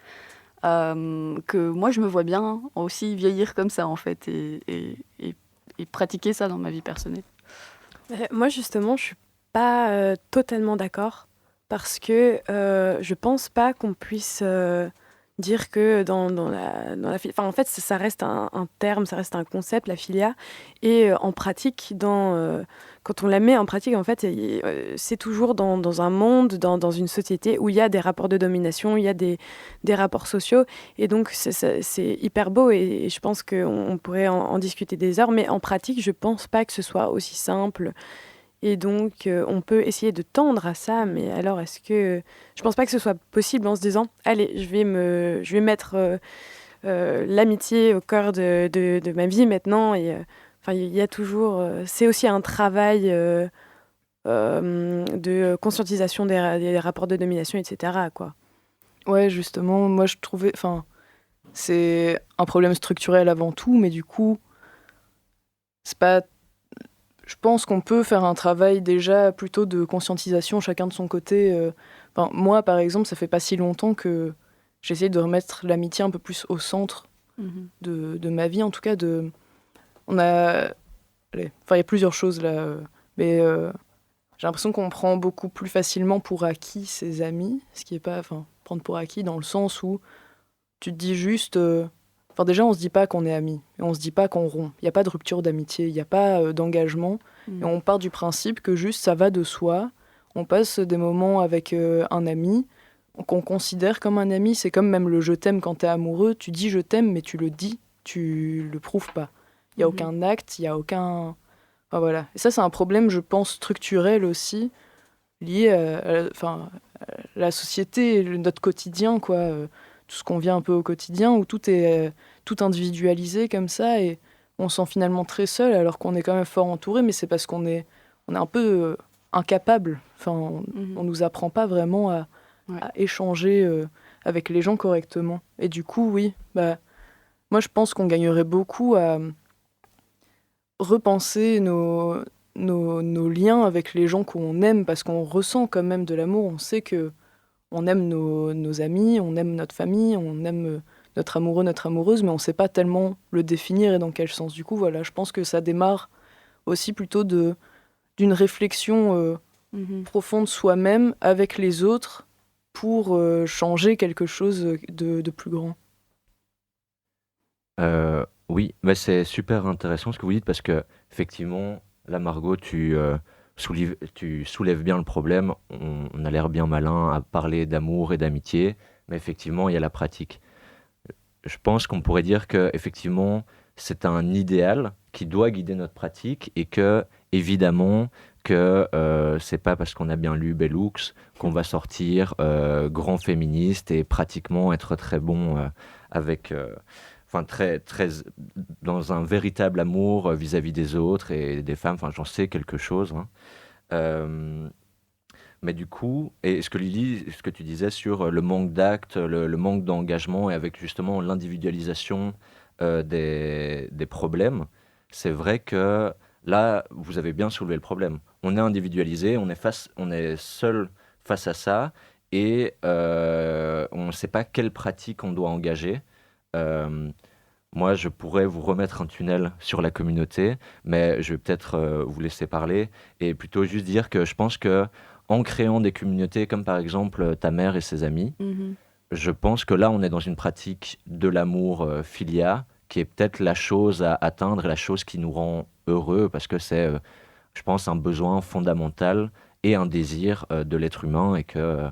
que moi, je me vois bien aussi vieillir comme ça, en fait, et pratiquer ça dans ma vie personnelle. Moi, justement, je suis pas totalement d'accord parce que je pense pas qu'on puisse dire que enfin, en fait, ça reste un terme, ça reste un concept, la filia. Et en pratique, quand on la met en pratique, en fait, c'est toujours dans un monde, dans une société où il y a des rapports de domination, il y a des rapports sociaux. Et donc, c'est hyper beau et je pense qu'on pourrait en discuter des heures. Mais en pratique, je pense pas que ce soit aussi simple. Et donc, on peut essayer de tendre à ça, mais alors je pense pas que ce soit possible en se disant, allez, je vais mettre l'amitié au cœur de ma vie maintenant. Et enfin, il y a toujours, c'est aussi un travail de conscientisation des rapports de domination, etc., quoi. Ouais, justement, moi je trouvais, enfin, c'est un problème structurel avant tout, mais du coup, c'est pas. Je pense qu'on peut faire un travail déjà plutôt de conscientisation, chacun de son côté. Enfin, moi, par exemple, ça fait pas si longtemps que j'essaie de remettre l'amitié un peu plus au centre de ma vie, en tout cas. On a, allez, enfin, il y a plusieurs choses là, mais j'ai l'impression qu'on prend beaucoup plus facilement pour acquis ses amis, ce qui est pas, enfin, prendre pour acquis dans le sens où tu te dis juste. Enfin, déjà, on se dit pas qu'on est amis, et on se dit pas qu'on rompt. Il n'y a pas de rupture d'amitié, il n'y a pas d'engagement. Et on part du principe que juste ça va de soi. On passe des moments avec un ami qu'on considère comme un ami. C'est comme même le je t'aime quand t'es amoureux. Tu dis je t'aime, mais tu le dis, tu le prouves pas. Il n'y a aucun acte, il n'y a aucun. Enfin, voilà. Et ça, c'est un problème, je pense, structurel aussi, lié à la société, notre quotidien, quoi. Tout ce qu'on vit un peu au quotidien, où tout est tout individualisé comme ça, et on se sent finalement très seul, alors qu'on est quand même fort entouré, mais c'est parce qu'on est un peu incapable. Enfin, on nous apprend pas vraiment à échanger avec les gens correctement. Et du coup, oui, moi je pense qu'on gagnerait beaucoup à repenser nos liens avec les gens qu'on aime, parce qu'on ressent quand même de l'amour, on sait que on aime nos amis, on aime notre famille, on aime notre amoureux, notre amoureuse, mais on ne sait pas tellement le définir et dans quel sens. Du coup, voilà, je pense que ça démarre aussi plutôt d'une réflexion profonde soi-même avec les autres pour changer quelque chose de plus grand. Oui, mais c'est super intéressant ce que vous dites parce que effectivement, là, Margot, tu soulèves bien le problème. On a l'air bien malin à parler d'amour et d'amitié, mais effectivement, il y a la pratique. Je pense qu'on pourrait dire que effectivement, c'est un idéal qui doit guider notre pratique et que évidemment que c'est pas parce qu'on a bien lu Bell Hooks qu'on va sortir grand féministe et pratiquement être très bon avec enfin très dans un véritable amour vis-à-vis des autres et des femmes. Enfin, j'en sais quelque chose, hein. Mais du coup, et ce que Lily, ce que tu disais sur le manque d'actes, le manque d'engagement et avec justement l'individualisation des problèmes, c'est vrai que là, vous avez bien soulevé le problème. On est individualisé, on est seul face à ça et on ne sait pas quelle pratique on doit engager. Moi, je pourrais vous remettre un tunnel sur la communauté, mais je vais peut-être vous laisser parler et plutôt juste dire que je pense que en créant des communautés comme par exemple ta mère et ses amis, je pense que là, on est dans une pratique de l'amour filia qui est peut-être la chose à atteindre et la chose qui nous rend heureux parce que c'est, je pense, un besoin fondamental et un désir de l'être humain et que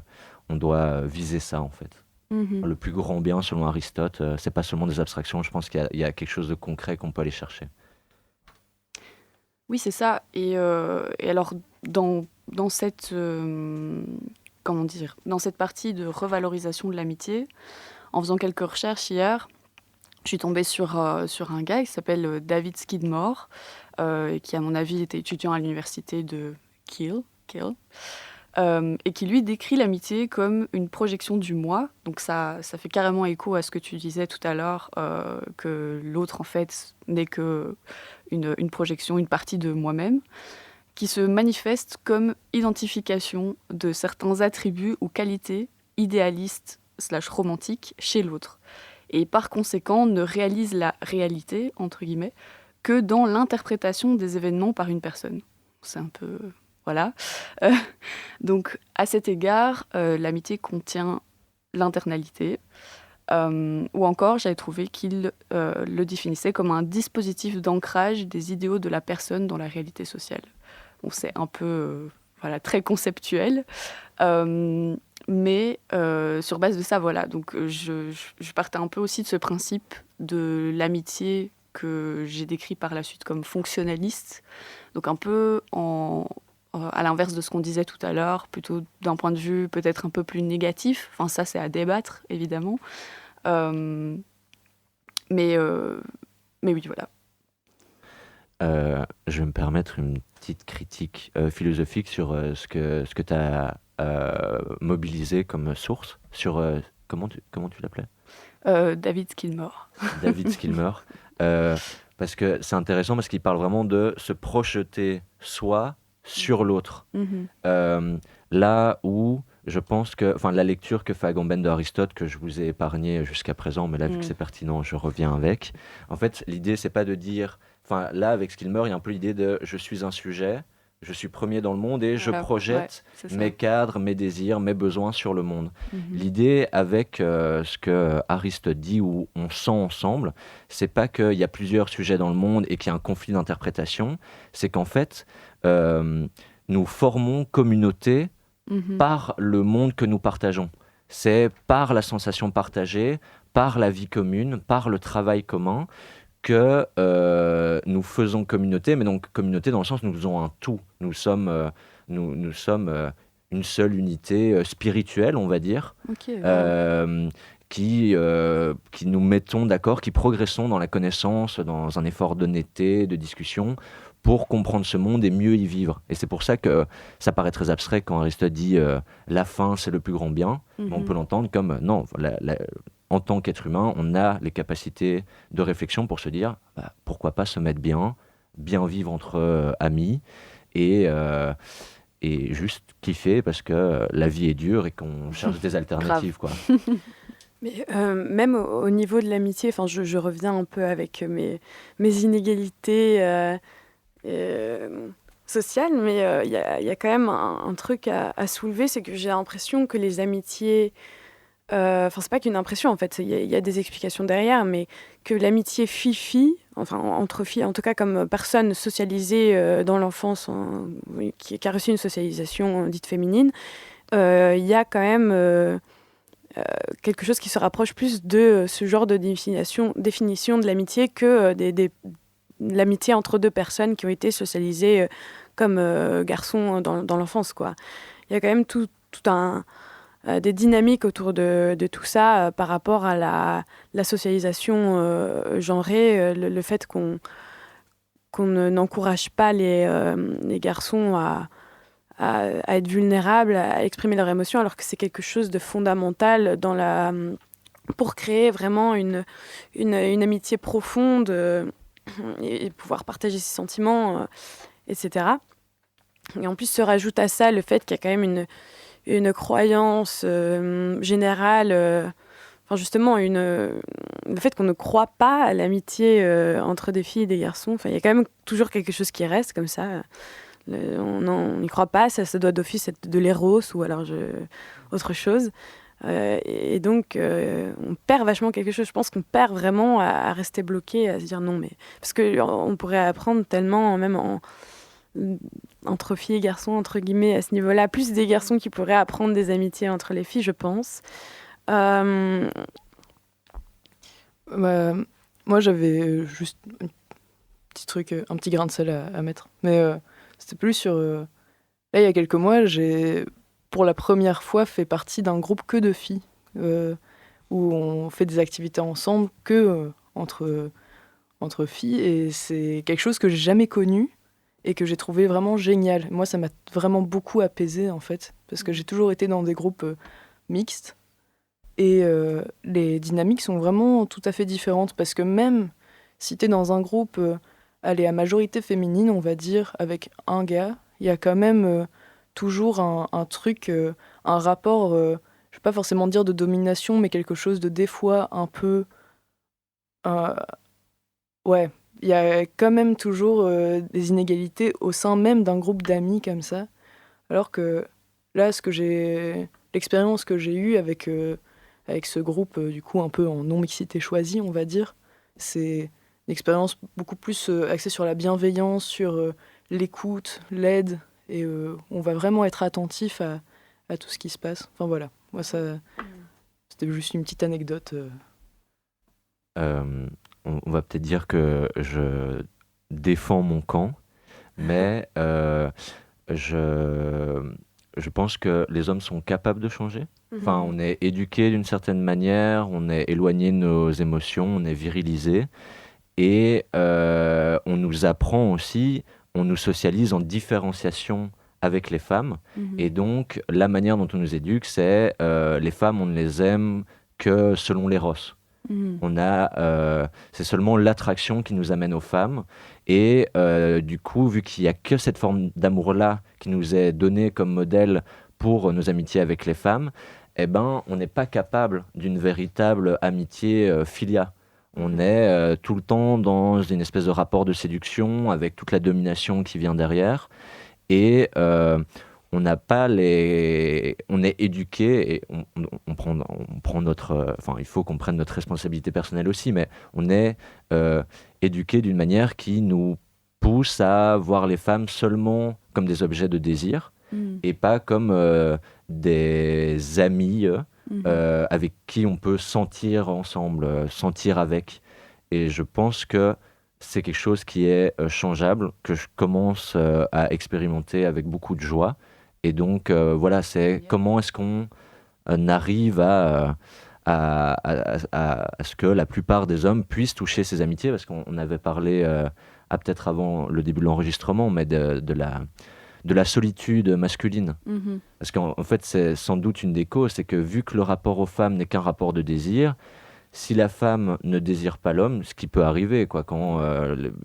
on doit viser ça en fait. Le plus grand bien, selon Aristote, c'est pas seulement des abstractions. Je pense qu'il y a quelque chose de concret qu'on peut aller chercher. Oui, c'est ça. Et alors, dans cette, comment dire, dans cette partie de revalorisation de l'amitié, en faisant quelques recherches hier, je suis tombée sur un gars qui s'appelle David Skidmore, qui, à mon avis, était étudiant à l'université de Kiel, et qui, lui, décrit l'amitié comme une projection du moi. Donc ça fait carrément écho à ce que tu disais tout à l'heure, que l'autre, en fait, n'est qu'une projection, une partie de moi-même, qui se manifeste comme identification de certains attributs ou qualités idéalistes / romantiques chez l'autre. Et par conséquent, ne réalise la réalité, entre guillemets, que dans l'interprétation des événements par une personne. C'est un peu... Voilà. Donc, à cet égard, l'amitié contient l'internalité, Ou encore, j'avais trouvé qu'il le définissait comme un dispositif d'ancrage des idéaux de la personne dans la réalité sociale. Bon, c'est un peu très conceptuel, mais sur base de ça, voilà. Donc, je partais un peu aussi de ce principe de l'amitié que j'ai décrit par la suite comme fonctionnaliste, donc un peu à l'inverse de ce qu'on disait tout à l'heure, plutôt d'un point de vue peut-être un peu plus négatif. Enfin, ça, c'est à débattre, évidemment. Mais oui, voilà. Je vais me permettre une petite critique philosophique sur ce que tu as mobilisé comme source, sur comment tu l'appelais? David Skidmore. David Skidmore. Parce que c'est intéressant parce qu'il parle vraiment de se projeter soi sur l'autre. Là où je pense que, la lecture que fait Agamben de Aristote, que je vous ai épargné jusqu'à présent, mais là, vu que c'est pertinent, je reviens avec. En fait, l'idée, c'est pas de dire, là, avec Skidmore, il y a un peu l'idée de je suis un sujet, je suis premier dans le monde et je projette mes cadres, mes désirs, mes besoins sur le monde. L'idée avec ce que Aristote dit, où on sent ensemble, c'est pas qu'il y a plusieurs sujets dans le monde et qu'il y a un conflit d'interprétation, c'est qu'en fait, nous formons communauté par le monde que nous partageons. C'est par la sensation partagée, par la vie commune, par le travail commun, que nous faisons communauté, mais donc communauté dans le sens où nous faisons un tout. Nous sommes une seule unité spirituelle, on va dire, qui nous mettons d'accord, qui progressons dans la connaissance, dans un effort d'honnêteté, de discussion, pour comprendre ce monde et mieux y vivre. Et c'est pour ça que ça paraît très abstrait quand Aristote dit la fin, c'est le plus grand bien. Mais on peut l'entendre comme non, en tant qu'être humain, on a les capacités de réflexion pour se dire pourquoi pas se mettre bien vivre entre amis et juste kiffer parce que la vie est dure et qu'on cherche des alternatives. Quoi. Mais même au niveau de l'amitié, je reviens un peu avec mes inégalités sociales, mais il y a quand même un truc à soulever, c'est que j'ai l'impression que les amitiés, c'est pas qu'une impression en fait, il y a des explications derrière, mais que l'amitié fille-fille, entre filles, en tout cas comme personne socialisée dans l'enfance, qui a reçu une socialisation dite féminine, il y a quand même quelque chose qui se rapproche plus de ce genre de définition de l'amitié que l'amitié entre deux personnes qui ont été socialisées comme garçons dans l'enfance, quoi. Il y a quand même tout des dynamiques autour de tout ça par rapport à la socialisation genrée, le fait qu'on n'encourage pas les garçons à être vulnérables, à exprimer leurs émotions, alors que c'est quelque chose de fondamental pour créer vraiment une amitié profonde et pouvoir partager ses sentiments, etc. Et en plus se rajoute à ça le fait qu'il y a quand même une croyance générale, justement le fait qu'on ne croit pas à l'amitié entre des filles et des garçons. Il y a quand même toujours quelque chose qui reste comme ça. On n'y croit pas, ça doit d'office être de l'éros ou alors autre chose. Et donc, on perd vachement quelque chose. Je pense qu'on perd vraiment à rester bloqué, à se dire non, mais... Parce qu'on pourrait apprendre tellement, même entre filles et garçons, entre guillemets, à ce niveau-là. Plus des garçons qui pourraient apprendre des amitiés entre les filles, je pense. Moi, j'avais juste un petit truc, un petit grain de sel à mettre. Mais c'était plus sur... Là, il y a quelques mois, j'ai, pour la première fois, fait partie d'un groupe que de filles, où on fait des activités ensemble que entre filles. Et c'est quelque chose que j'ai jamais connu et que j'ai trouvé vraiment génial. Moi, ça m'a vraiment beaucoup apaisée, en fait, parce que j'ai toujours été dans des groupes mixtes. Et les dynamiques sont vraiment tout à fait différentes, parce que même si t'es dans un groupe à majorité féminine, on va dire, avec un gars, il y a quand même toujours un truc, un rapport, je vais pas forcément dire de domination, mais quelque chose de des fois un peu... ouais, il y a quand même toujours des inégalités au sein même d'un groupe d'amis comme ça. Alors que là, l'expérience que j'ai eue avec avec ce groupe, du coup, un peu en non-mixité choisie, on va dire. C'est une expérience beaucoup plus axée sur la bienveillance, sur l'écoute, l'aide, et on va vraiment être attentif à tout ce qui se passe. Enfin voilà, moi c'était juste une petite anecdote. On va peut-être dire que je défends mon camp, mais je pense que les hommes sont capables de changer. Enfin, on est éduqué d'une certaine manière, on est éloigné de nos émotions, on est virilisé, et on nous apprend aussi, on nous socialise en différenciation avec les femmes, et donc la manière dont on nous éduque, c'est les femmes, on ne les aime que selon l'éros. C'est seulement l'attraction qui nous amène aux femmes, et du coup, vu qu'il n'y a que cette forme d'amour-là qui nous est donnée comme modèle pour nos amitiés avec les femmes, eh ben, on n'est pas capable d'une véritable amitié filia. On est tout le temps dans une espèce de rapport de séduction avec toute la domination qui vient derrière, et on n'a pas on est éduqué, et on prend notre, enfin, il faut qu'on prenne notre responsabilité personnelle aussi, mais on est éduqué d'une manière qui nous pousse à voir les femmes seulement comme des objets de désir et pas comme des amis avec qui on peut sentir ensemble, sentir avec. Et je pense que c'est quelque chose qui est changeable, que je commence à expérimenter avec beaucoup de joie. Et donc, voilà, c'est comment est-ce qu'on arrive à ce que la plupart des hommes puissent toucher ces amitiés, parce qu'on avait parlé, peut-être avant le début de l'enregistrement, mais de la solitude masculine. Parce qu'en fait, c'est sans doute une des causes, c'est que vu que le rapport aux femmes n'est qu'un rapport de désir, si la femme ne désire pas l'homme, ce qui peut arriver, quoi, quand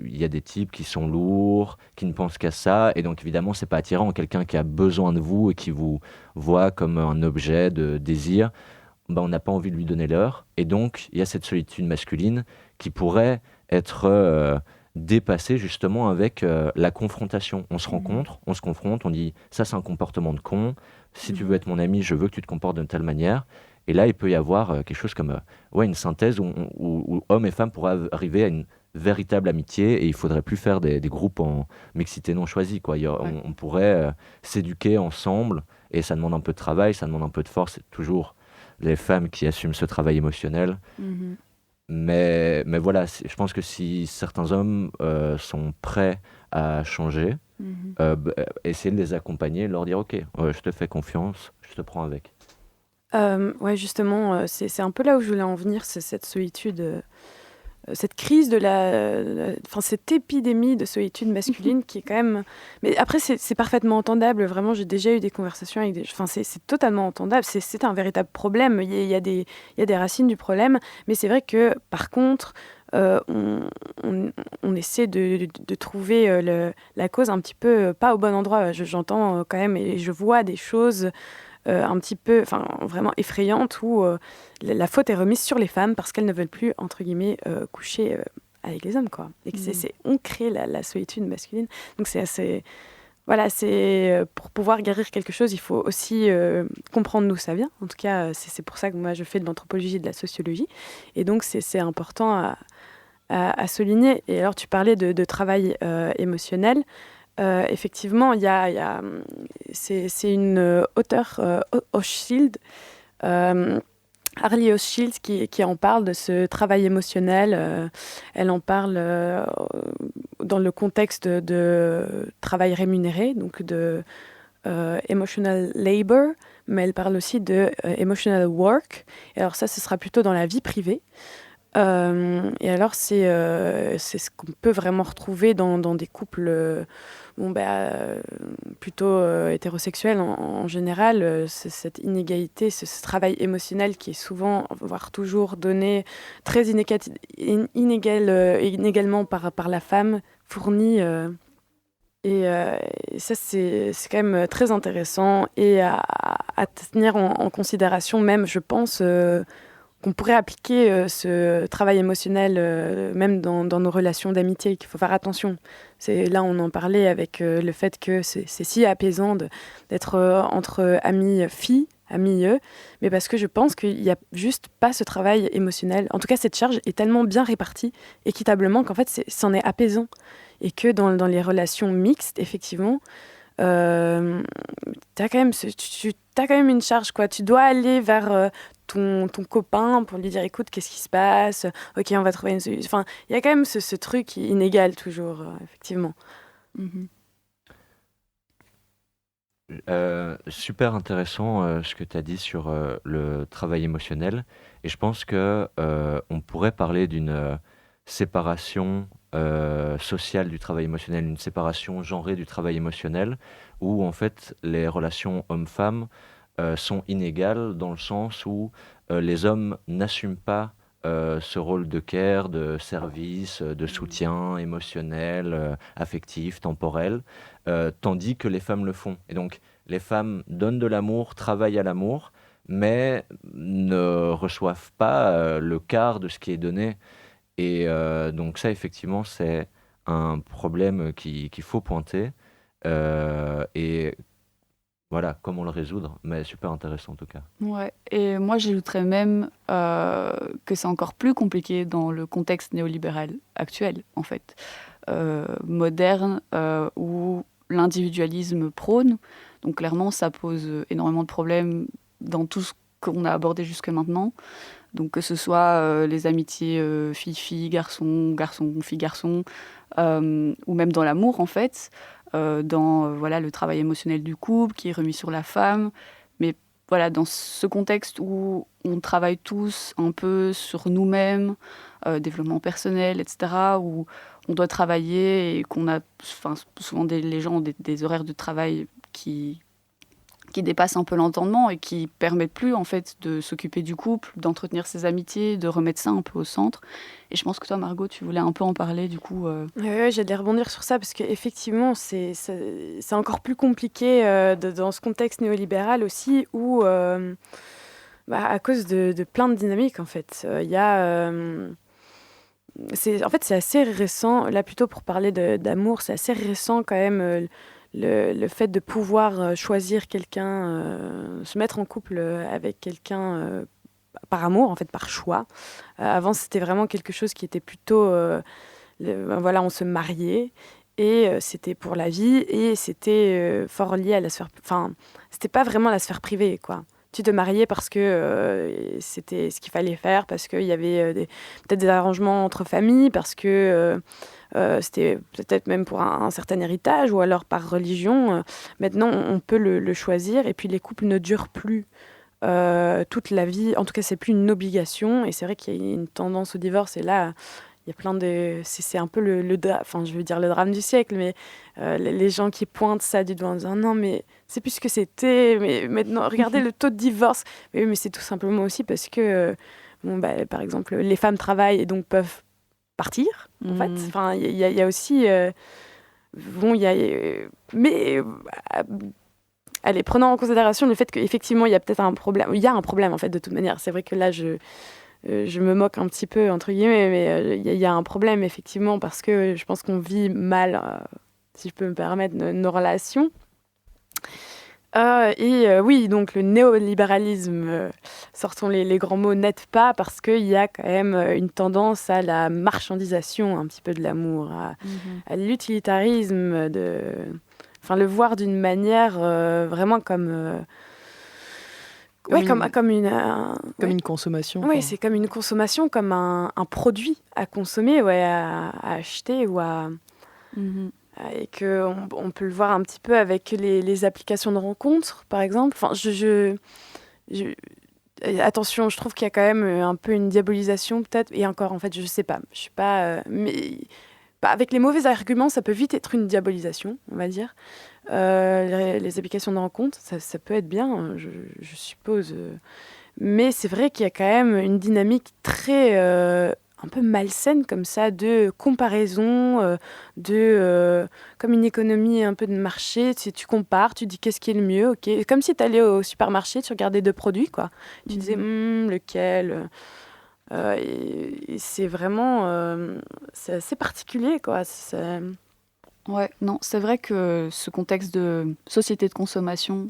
il y a des types qui sont lourds, qui ne pensent qu'à ça, et donc évidemment, c'est pas attirant. Quelqu'un qui a besoin de vous et qui vous voit comme un objet de désir, ben, on n'a pas envie de lui donner l'heure. Et donc, il y a cette solitude masculine qui pourrait être dépassée justement avec la confrontation. On se rencontre, on se confronte, on dit « ça, c'est un comportement de con. Si tu veux être mon ami, je veux que tu te comportes d'une telle manière. » Et là, il peut y avoir quelque chose comme une synthèse où hommes et femmes pourraient arriver à une véritable amitié, et il ne faudrait plus faire des groupes en mixité non choisie, quoi. On pourrait s'éduquer ensemble, et ça demande un peu de travail, ça demande un peu de force. C'est toujours les femmes qui assument ce travail émotionnel. Mais voilà, je pense que si certains hommes sont prêts à changer, essayer de les accompagner, leur dire « Ok, je te fais confiance, je te prends avec ». Ouais, justement, c'est un peu là où je voulais en venir, c'est cette solitude, cette crise enfin cette épidémie de solitude masculine qui est quand même... Mais après, c'est parfaitement entendable, vraiment, j'ai déjà eu des conversations avec des... Enfin, c'est totalement entendable, c'est un véritable problème, il y a des racines du problème, mais c'est vrai que, par contre, on essaie de trouver la cause un petit peu, pas au bon endroit, j'entends quand même, et je vois des choses... un petit peu, enfin vraiment effrayante, où la faute est remise sur les femmes parce qu'elles ne veulent plus, entre guillemets, coucher avec les hommes, quoi. Et que on crée la solitude masculine. Donc c'est assez... Voilà, pour pouvoir guérir quelque chose, il faut aussi comprendre d'où ça vient. En tout cas, c'est pour ça que moi, je fais de l'anthropologie et de la sociologie. Et donc, c'est important à souligner. Et alors, tu parlais de travail émotionnel. Effectivement, c'est une auteure, Hochschild, Arlie Hochschild, qui en parle de ce travail émotionnel. Elle en parle dans le contexte de travail rémunéré, donc de emotional labor, mais elle parle aussi de emotional work. Et alors ça, ce sera plutôt dans la vie privée. Et alors, c'est ce qu'on peut vraiment retrouver dans des couples plutôt hétérosexuels en général. C'est cette inégalité, ce travail émotionnel qui est souvent, voire toujours donné très inégalement par la femme, fourni. Et ça, c'est quand même très intéressant et à tenir en considération, même, je pense... qu'on pourrait appliquer ce travail émotionnel même dans nos relations d'amitié, qu'il faut faire attention. Là, on en parlait avec le fait que c'est si apaisant d'être entre amis filles, mis eux, mais parce que je pense qu'il n'y a juste pas ce travail émotionnel. En tout cas, cette charge est tellement bien répartie, équitablement, qu'en fait, c'en est apaisant. Et que dans les relations mixtes, effectivement, t'as quand même une charge, quoi. Tu dois aller vers ton copain pour lui dire, écoute, qu'est-ce qui se passe? Ok, on va trouver une solution. Enfin, il y a quand même ce truc inégal, toujours, effectivement. Mhm. Super intéressant ce que tu as dit sur le travail émotionnel. Et je pense que on pourrait parler d'une séparation sociale du travail émotionnel, une séparation genrée du travail émotionnel, où en fait les relations hommes-femmes sont inégales dans le sens où les hommes n'assument pas ce rôle de care, de service, de soutien émotionnel, affectif, temporel, tandis que les femmes le font. Et donc, les femmes donnent de l'amour, travaillent à l'amour, mais ne reçoivent pas le quart de ce qui est donné. Et donc ça, effectivement, c'est un problème qu'il faut pointer. Et voilà, comment le résoudre, mais super intéressant en tout cas. Ouais. Et moi, j'ajouterais même que c'est encore plus compliqué dans le contexte néolibéral actuel, en fait, moderne, où l'individualisme prône. Donc clairement, ça pose énormément de problèmes dans tout ce qu'on a abordé jusque maintenant. Donc que ce soit les amitiés filles-filles, garçons-garçons, filles-garçons, ou même dans l'amour, en fait. Dans voilà, le travail émotionnel du couple qui est remis sur la femme. Mais voilà, dans ce contexte où on travaille tous un peu sur nous-mêmes, développement personnel, etc., où on doit travailler et qu'on a souvent les gens ont des horaires de travail qui dépassent un peu l'entendement et qui permettent plus en fait de s'occuper du couple, d'entretenir ses amitiés, de remettre ça un peu au centre. Et je pense que toi, Margot, tu voulais un peu en parler du coup. Ouais, j'allais rebondir sur ça parce qu'effectivement, c'est encore plus compliqué dans ce contexte néolibéral aussi où, à cause de plein de dynamiques en fait, il y a... c'est assez récent, là plutôt pour parler d'amour, c'est assez récent quand même le fait de pouvoir choisir quelqu'un, se mettre en couple avec quelqu'un par amour, en fait par choix. Avant c'était vraiment quelque chose qui était plutôt, voilà, on se mariait et c'était pour la vie et c'était fort lié à la sphère, enfin c'était pas vraiment la sphère privée quoi. Tu te mariais parce que c'était ce qu'il fallait faire, parce qu'il y avait peut-être des arrangements entre familles, parce que c'était peut-être même pour un certain héritage, ou alors par religion. Maintenant, on peut le choisir, et puis les couples ne durent plus toute la vie. En tout cas, c'est plus une obligation, et c'est vrai qu'il y a une tendance au divorce, et là... Il y a plein de... C'est un peu le drame du siècle, mais les gens qui pointent ça du doigt en disant non, mais c'est plus ce que c'était, mais maintenant, regardez le taux de divorce. Mais oui, mais c'est tout simplement aussi parce que, par exemple, les femmes travaillent et donc peuvent partir, en fait. Enfin, il y a aussi... allez, prenons en considération le fait qu'effectivement, il y a peut-être un problème. Il y a un problème, en fait, de toute manière. C'est vrai que là, je me moque un petit peu, entre guillemets, mais il y a un problème, effectivement, parce que je pense qu'on vit mal, si je peux me permettre, nos relations. Oui, donc le néolibéralisme, sortons les grands mots, n'aide pas, parce qu'il y a quand même une tendance à la marchandisation un petit peu de l'amour, à l'utilitarisme, le voir d'une manière vraiment comme... Comme une consommation. Oui, c'est comme une consommation, comme un produit à consommer, à acheter ou à... Et qu'on peut le voir un petit peu avec les applications de rencontres, par exemple. Enfin, attention, je trouve qu'il y a quand même un peu une diabolisation, peut-être. Et encore, en fait, je sais pas. Je suis pas... mais avec les mauvais arguments, ça peut vite être une diabolisation, on va dire. Les applications de rencontre, ça peut être bien, je suppose. Mais c'est vrai qu'il y a quand même une dynamique très... un peu malsaine comme ça, de comparaison, comme une économie un peu de marché. Tu compares, tu dis qu'est-ce qui est le mieux, ok. Comme si tu allais au supermarché, tu regardais deux produits, quoi. Tu disais, lequel et c'est vraiment... c'est assez particulier, quoi. Ouais, non, c'est vrai que ce contexte de société de consommation,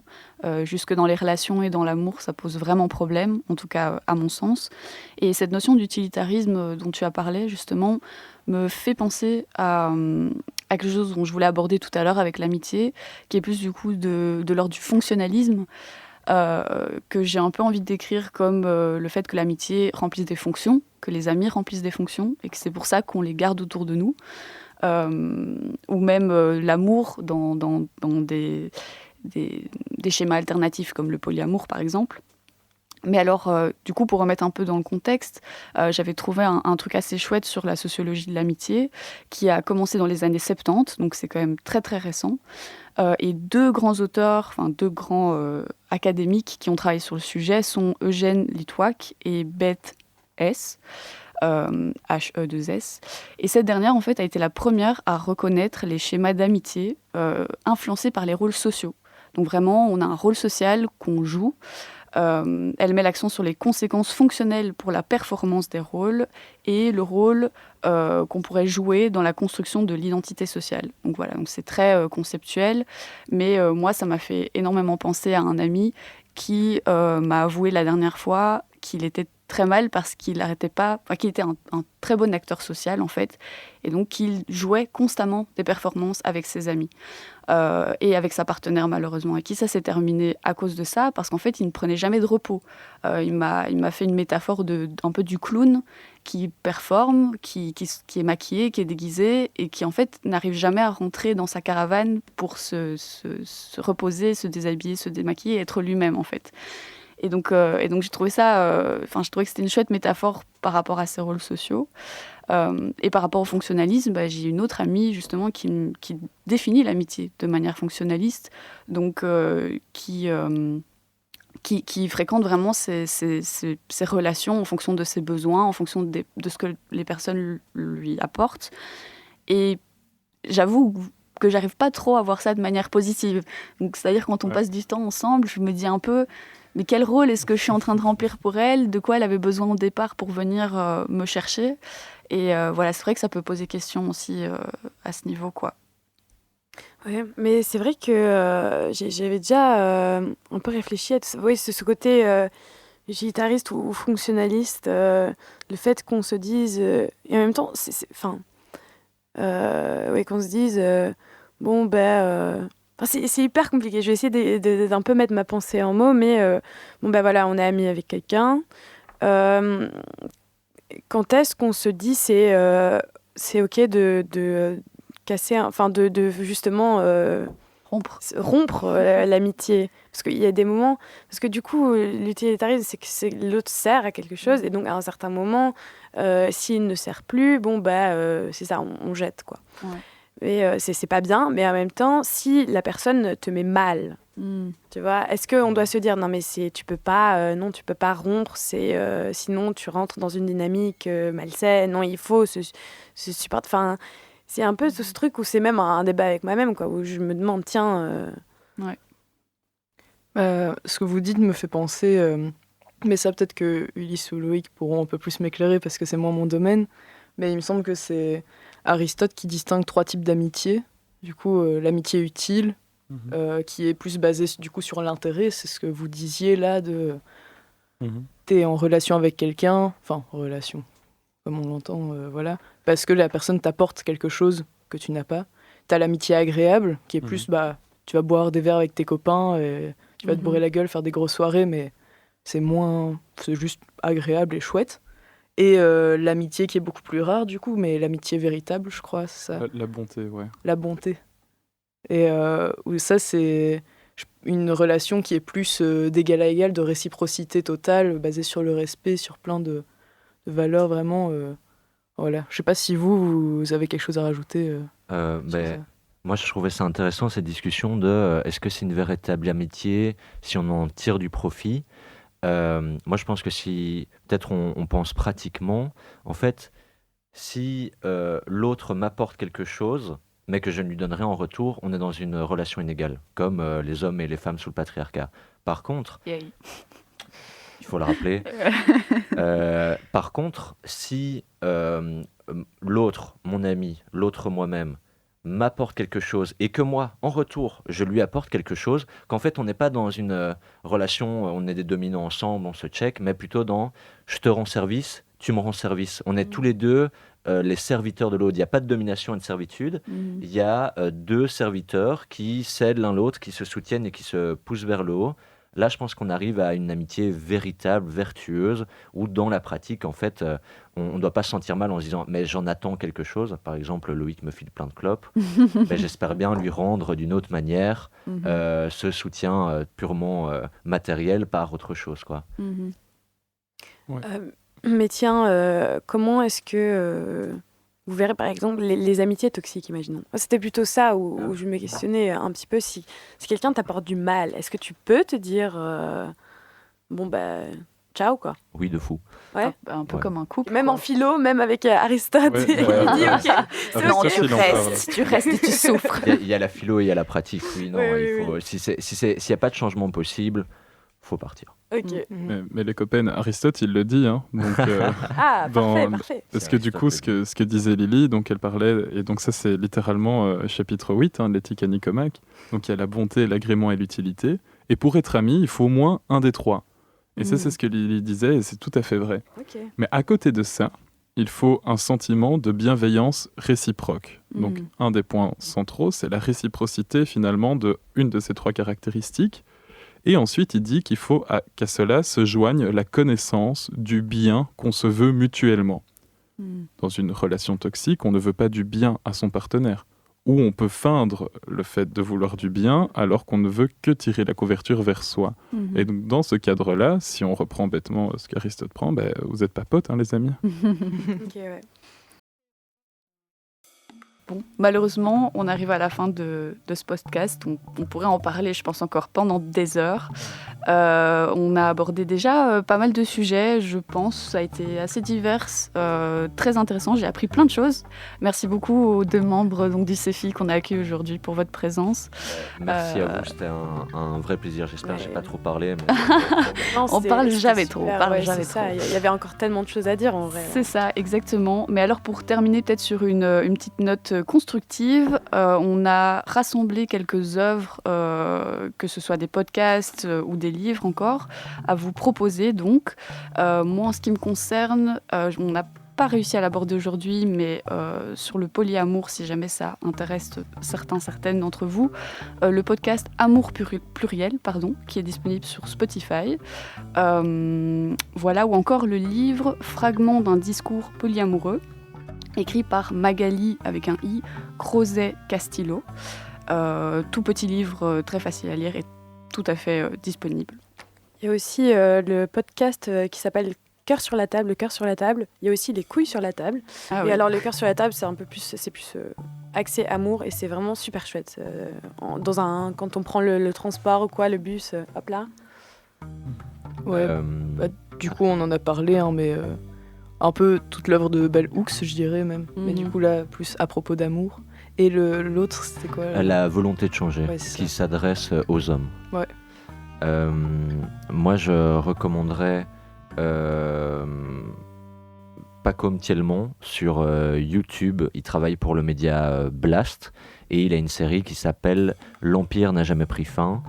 jusque dans les relations et dans l'amour, ça pose vraiment problème, en tout cas à mon sens. Et cette notion d'utilitarisme dont tu as parlé, justement, me fait penser à quelque chose dont je voulais aborder tout à l'heure avec l'amitié, qui est plus du coup de l'ordre du fonctionnalisme, que j'ai un peu envie de décrire comme le fait que l'amitié remplisse des fonctions, que les amis remplissent des fonctions, et que c'est pour ça qu'on les garde autour de nous. Ou même l'amour dans des schémas alternatifs comme le polyamour par exemple. Mais alors, du coup, pour remettre un peu dans le contexte, j'avais trouvé un truc assez chouette sur la sociologie de l'amitié qui a commencé dans les années 70, donc c'est quand même très très récent. Et deux grands auteurs, enfin deux grands académiques qui ont travaillé sur le sujet sont Eugène Litwack et Beth Hess. He2S. Et cette dernière, en fait, a été la première à reconnaître les schémas d'amitié influencés par les rôles sociaux. Donc vraiment, on a un rôle social qu'on joue. Elle met l'accent sur les conséquences fonctionnelles pour la performance des rôles et le rôle qu'on pourrait jouer dans la construction de l'identité sociale. Donc voilà, donc c'est très conceptuel, mais moi, ça m'a fait énormément penser à un ami qui m'a avoué la dernière fois qu'il était très mal parce qu'il arrêtait pas, enfin, qu'il était un très bon acteur social en fait, et donc qu'il jouait constamment des performances avec ses amis et avec sa partenaire malheureusement, et qui ça s'est terminé à cause de ça parce qu'en fait il ne prenait jamais de repos. Il m'a fait une métaphore un peu du clown qui performe, qui est maquillé, qui est déguisé et qui en fait n'arrive jamais à rentrer dans sa caravane pour se reposer, se déshabiller, se démaquiller et être lui-même en fait. Et donc j'ai trouvé ça, je trouvais que c'était une chouette métaphore par rapport à ces rôles sociaux. Et par rapport au fonctionnalisme, j'ai une autre amie justement qui définit l'amitié de manière fonctionnaliste, donc qui fréquente vraiment ces relations en fonction de ses besoins, en fonction de ce que les personnes lui apportent. Et j'avoue que j'arrive pas trop à voir ça de manière positive. Donc, c'est-à-dire quand on passe du temps ensemble, je me dis un peu... Mais quel rôle est-ce que je suis en train de remplir pour elle? De quoi elle avait besoin au départ pour venir me chercher? Et voilà, c'est vrai que ça peut poser question aussi à ce niveau, quoi. Ouais, mais c'est vrai que j'avais déjà un peu réfléchi à ce côté utilitariste ou fonctionnaliste, le fait qu'on se dise... et en même temps, qu'on se dise, bon, c'est hyper compliqué. Je vais essayer d'un peu mettre ma pensée en mots, mais voilà, on est amis avec quelqu'un. Quand est-ce qu'on se dit c'est ok de casser, de justement rompre l'amitié? Parce qu'il y a des moments, parce que du coup, l'utilitarisme, c'est que l'autre sert à quelque chose, et donc à un certain moment, s'il ne sert plus, c'est ça, on jette, quoi. Ouais. Et c'est pas bien, mais en même temps, si la personne te met mal, tu vois, est-ce qu'on doit se dire non mais tu peux pas rompre, sinon tu rentres dans une dynamique malsaine, non il faut se supporter, enfin c'est un peu ce truc où c'est même un débat avec moi-même, quoi, où je me demande Ouais. Ce que vous dites me fait penser, mais ça peut-être que Ulysse ou Loïc pourront un peu plus m'éclairer parce que c'est moins mon domaine, mais il me semble que c'est Aristote qui distingue 3 types d'amitié. Du coup, l'amitié utile, qui est plus basée du coup sur l'intérêt, c'est ce que vous disiez là, t'es en relation avec quelqu'un, enfin relation, comme on l'entend, voilà, parce que la personne t'apporte quelque chose que tu n'as pas. T'as l'amitié agréable, qui est plus, tu vas boire des verres avec tes copains, et tu vas te bourrer la gueule, faire des grosses soirées, mais c'est juste agréable et chouette. Et l'amitié qui est beaucoup plus rare du coup, mais l'amitié véritable, je crois, c'est ça. La bonté, ouais. La bonté. Et où ça, c'est une relation qui est plus d'égal à égal, de réciprocité totale, basée sur le respect, sur plein de valeurs vraiment. Voilà. Je sais pas si vous avez quelque chose à rajouter. Moi, je trouvais ça intéressant, cette discussion de est-ce que c'est une véritable amitié, si on en tire du profit. Moi, je pense que si peut-être on pense pratiquement, en fait, si l'autre m'apporte quelque chose, mais que je ne lui donnerai en retour, on est dans une relation inégale, comme les hommes et les femmes sous le patriarcat. Par contre, il faut le rappeler, par contre, si l'autre, mon ami, l'autre moi-même, m'apporte quelque chose et que moi, en retour, je lui apporte quelque chose, qu'en fait, on n'est pas dans une relation, on est des dominants ensemble, on se check, mais plutôt dans je te rends service, tu me rends service. On est tous les deux les serviteurs de l'autre. Il n'y a pas de domination et de servitude. Il y a deux serviteurs qui s'aident l'un l'autre, qui se soutiennent et qui se poussent vers le haut. Là, je pense qu'on arrive à une amitié véritable, vertueuse, où dans la pratique, en fait, on ne doit pas se sentir mal en se disant « mais j'en attends quelque chose ». Par exemple, Loïc me file plein de clopes. Ben, j'espère bien lui rendre d'une autre manière ce soutien purement matériel par autre chose, quoi. Ouais. Mais tiens, comment est-ce que vous verrez par exemple les amitiés toxiques, imaginons. C'était plutôt ça où je me questionnais un petit peu si quelqu'un t'apporte du mal, est-ce que tu peux te dire bon bah ciao quoi. Oui, de fou. Ouais. Un peu comme un couple. Même quoi. en philo, même avec Aristote, Ouais, il dit ok. Non, Aristote, il en parle. tu restes et tu souffres. Il y a la philo et il y a la pratique. Oui, non, Oui, il faut, s'il n'y a pas de changement possible, faut partir. Ok. Mais les copains, Aristote, il le dit. Hein, donc, Ah, dans- parfait. parce que du coup, ce que disait Lily, donc elle parlait, et donc ça c'est littéralement chapitre 8 de l'éthique à Nicomaque. Donc il y a la bonté, l'agrément et l'utilité. Et pour être ami, il faut au moins un des trois. Et ça, c'est ce que Lily disait, et c'est tout à fait vrai. Ok. Mais à côté de ça, il faut un sentiment de bienveillance réciproque. Donc un des points centraux, c'est la réciprocité finalement de une de ces trois caractéristiques. Et ensuite, il dit qu'il faut qu'à cela se joigne la connaissance du bien qu'on se veut mutuellement. Dans une relation toxique, on ne veut pas du bien à son partenaire. Ou on peut feindre le fait de vouloir du bien alors qu'on ne veut que tirer la couverture vers soi. Et donc, dans ce cadre-là, si on reprend bêtement ce qu'Aristote prend, vous n'êtes pas potes, hein, les amis. Ok, ouais. Bon, malheureusement, on arrive à la fin de ce podcast. On pourrait en parler, je pense, encore pendant des heures. On a abordé déjà pas mal de sujets, je pense. Ça a été assez divers, très intéressant. J'ai appris plein de choses. Merci beaucoup aux deux membres donc, du CEFI qu'on a accueillis aujourd'hui pour votre présence. Merci à vous, c'était un vrai plaisir. J'espère que je n'ai pas trop parlé. Mais... Non, On parle c'était jamais super, trop, on parle ouais, jamais c'est ça. trop. Il y avait encore tellement de choses à dire en vrai. C'est ça, exactement. Mais alors pour terminer peut-être sur une petite note constructive, on a rassemblé quelques œuvres, que ce soit des podcasts ou des livres encore, à vous proposer donc. Moi en ce qui me concerne, on n'a pas réussi à l'aborder aujourd'hui, mais sur le polyamour, si jamais ça intéresse certaines d'entre vous, le podcast Amour pluriel, qui est disponible sur Spotify. Voilà, ou encore le livre Fragments d'un discours polyamoureux, écrit par Magali, avec un I, Crozet-Castillo. Tout petit livre, très facile à lire et tout à fait disponible. Il y a aussi le podcast qui s'appelle Cœur sur la table, le cœur sur la table. Il y a aussi les couilles sur la table. Ah, et oui. alors le cœur sur la table, c'est un peu plus, axé amour et c'est vraiment super chouette. Quand on prend le transport ou quoi, le bus, hop là. Ouais, du coup, on en a parlé, hein, mais un peu toute l'œuvre de Bell Hooks, je dirais même. Mais du coup, là, plus à propos d'amour. Et l'autre, c'était quoi La volonté de changer, Ouais, c'est qui ça. s'adresse aux hommes. Ouais. Moi, je recommanderais Paco Mtielmont sur YouTube. Il travaille pour le média Blast et il a une série qui s'appelle L'Empire n'a jamais pris fin,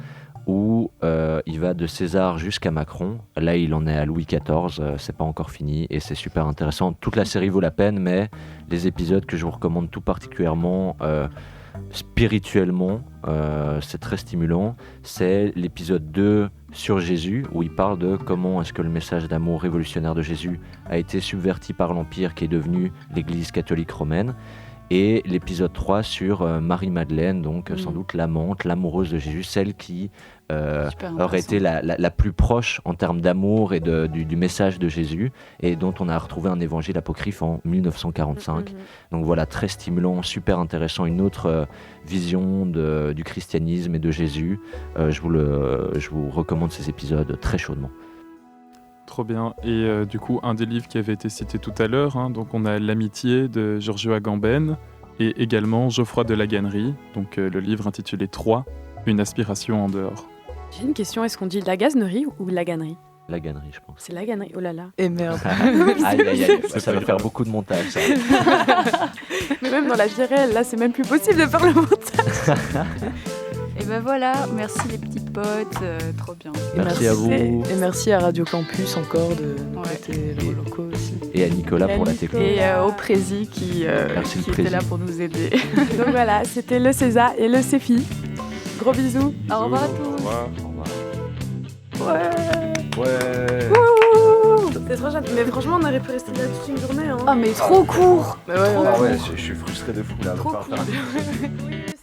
où il va de César jusqu'à Macron. Là, il en est à Louis XIV, c'est pas encore fini et c'est super intéressant. Toute la série vaut la peine, mais les épisodes que je vous recommande tout particulièrement spirituellement, c'est très stimulant. C'est l'épisode 2 sur Jésus, où il parle de comment est-ce que le message d'amour révolutionnaire de Jésus a été subverti par l'Empire qui est devenu l'Église catholique romaine. Et l'épisode 3 sur Marie-Madeleine, donc sans doute l'amante, l'amoureuse de Jésus, celle qui aurait été la plus proche en termes d'amour et du message de Jésus, et dont on a retrouvé un évangile apocryphe en 1945. Donc voilà, très stimulant, super intéressant, une autre vision du christianisme et de Jésus. Je vous recommande ces épisodes très chaudement. Trop bien. Et du coup, un des livres qui avait été cité tout à l'heure, hein, donc on a L'Amitié de Giorgio Agamben et également Geoffroy de Laganerie, donc le livre intitulé 3, Une aspiration en dehors. J'ai une question, est-ce qu'on dit laganerie ou laganerie? Laganerie, je pense. C'est laganerie, oh là là. Et merde. Aïe, aïe, aïe, ça va faire beaucoup de montage, ça. Mais même dans la vie réelle, là, c'est même plus possible de faire le montage. Et ben voilà, merci les petits potes, trop bien. Et Merci à vous. Et merci à Radio Campus encore de Ouais. prêter leurs locaux aussi. Et à Nicolas pour la technique. Et au Prési qui Merci, le était Prési. là pour nous aider. Donc voilà, c'était le César et le Céfi. Gros bisous. Au revoir à tous. Au revoir. Ouais. Ouais. C'est trop gentil. Mais franchement, on aurait pu rester là toute une journée. Hein. Ah mais trop court. Mais ouais, Ah ouais, je suis frustré de fou là. Trop de pas cool. faire- Oui.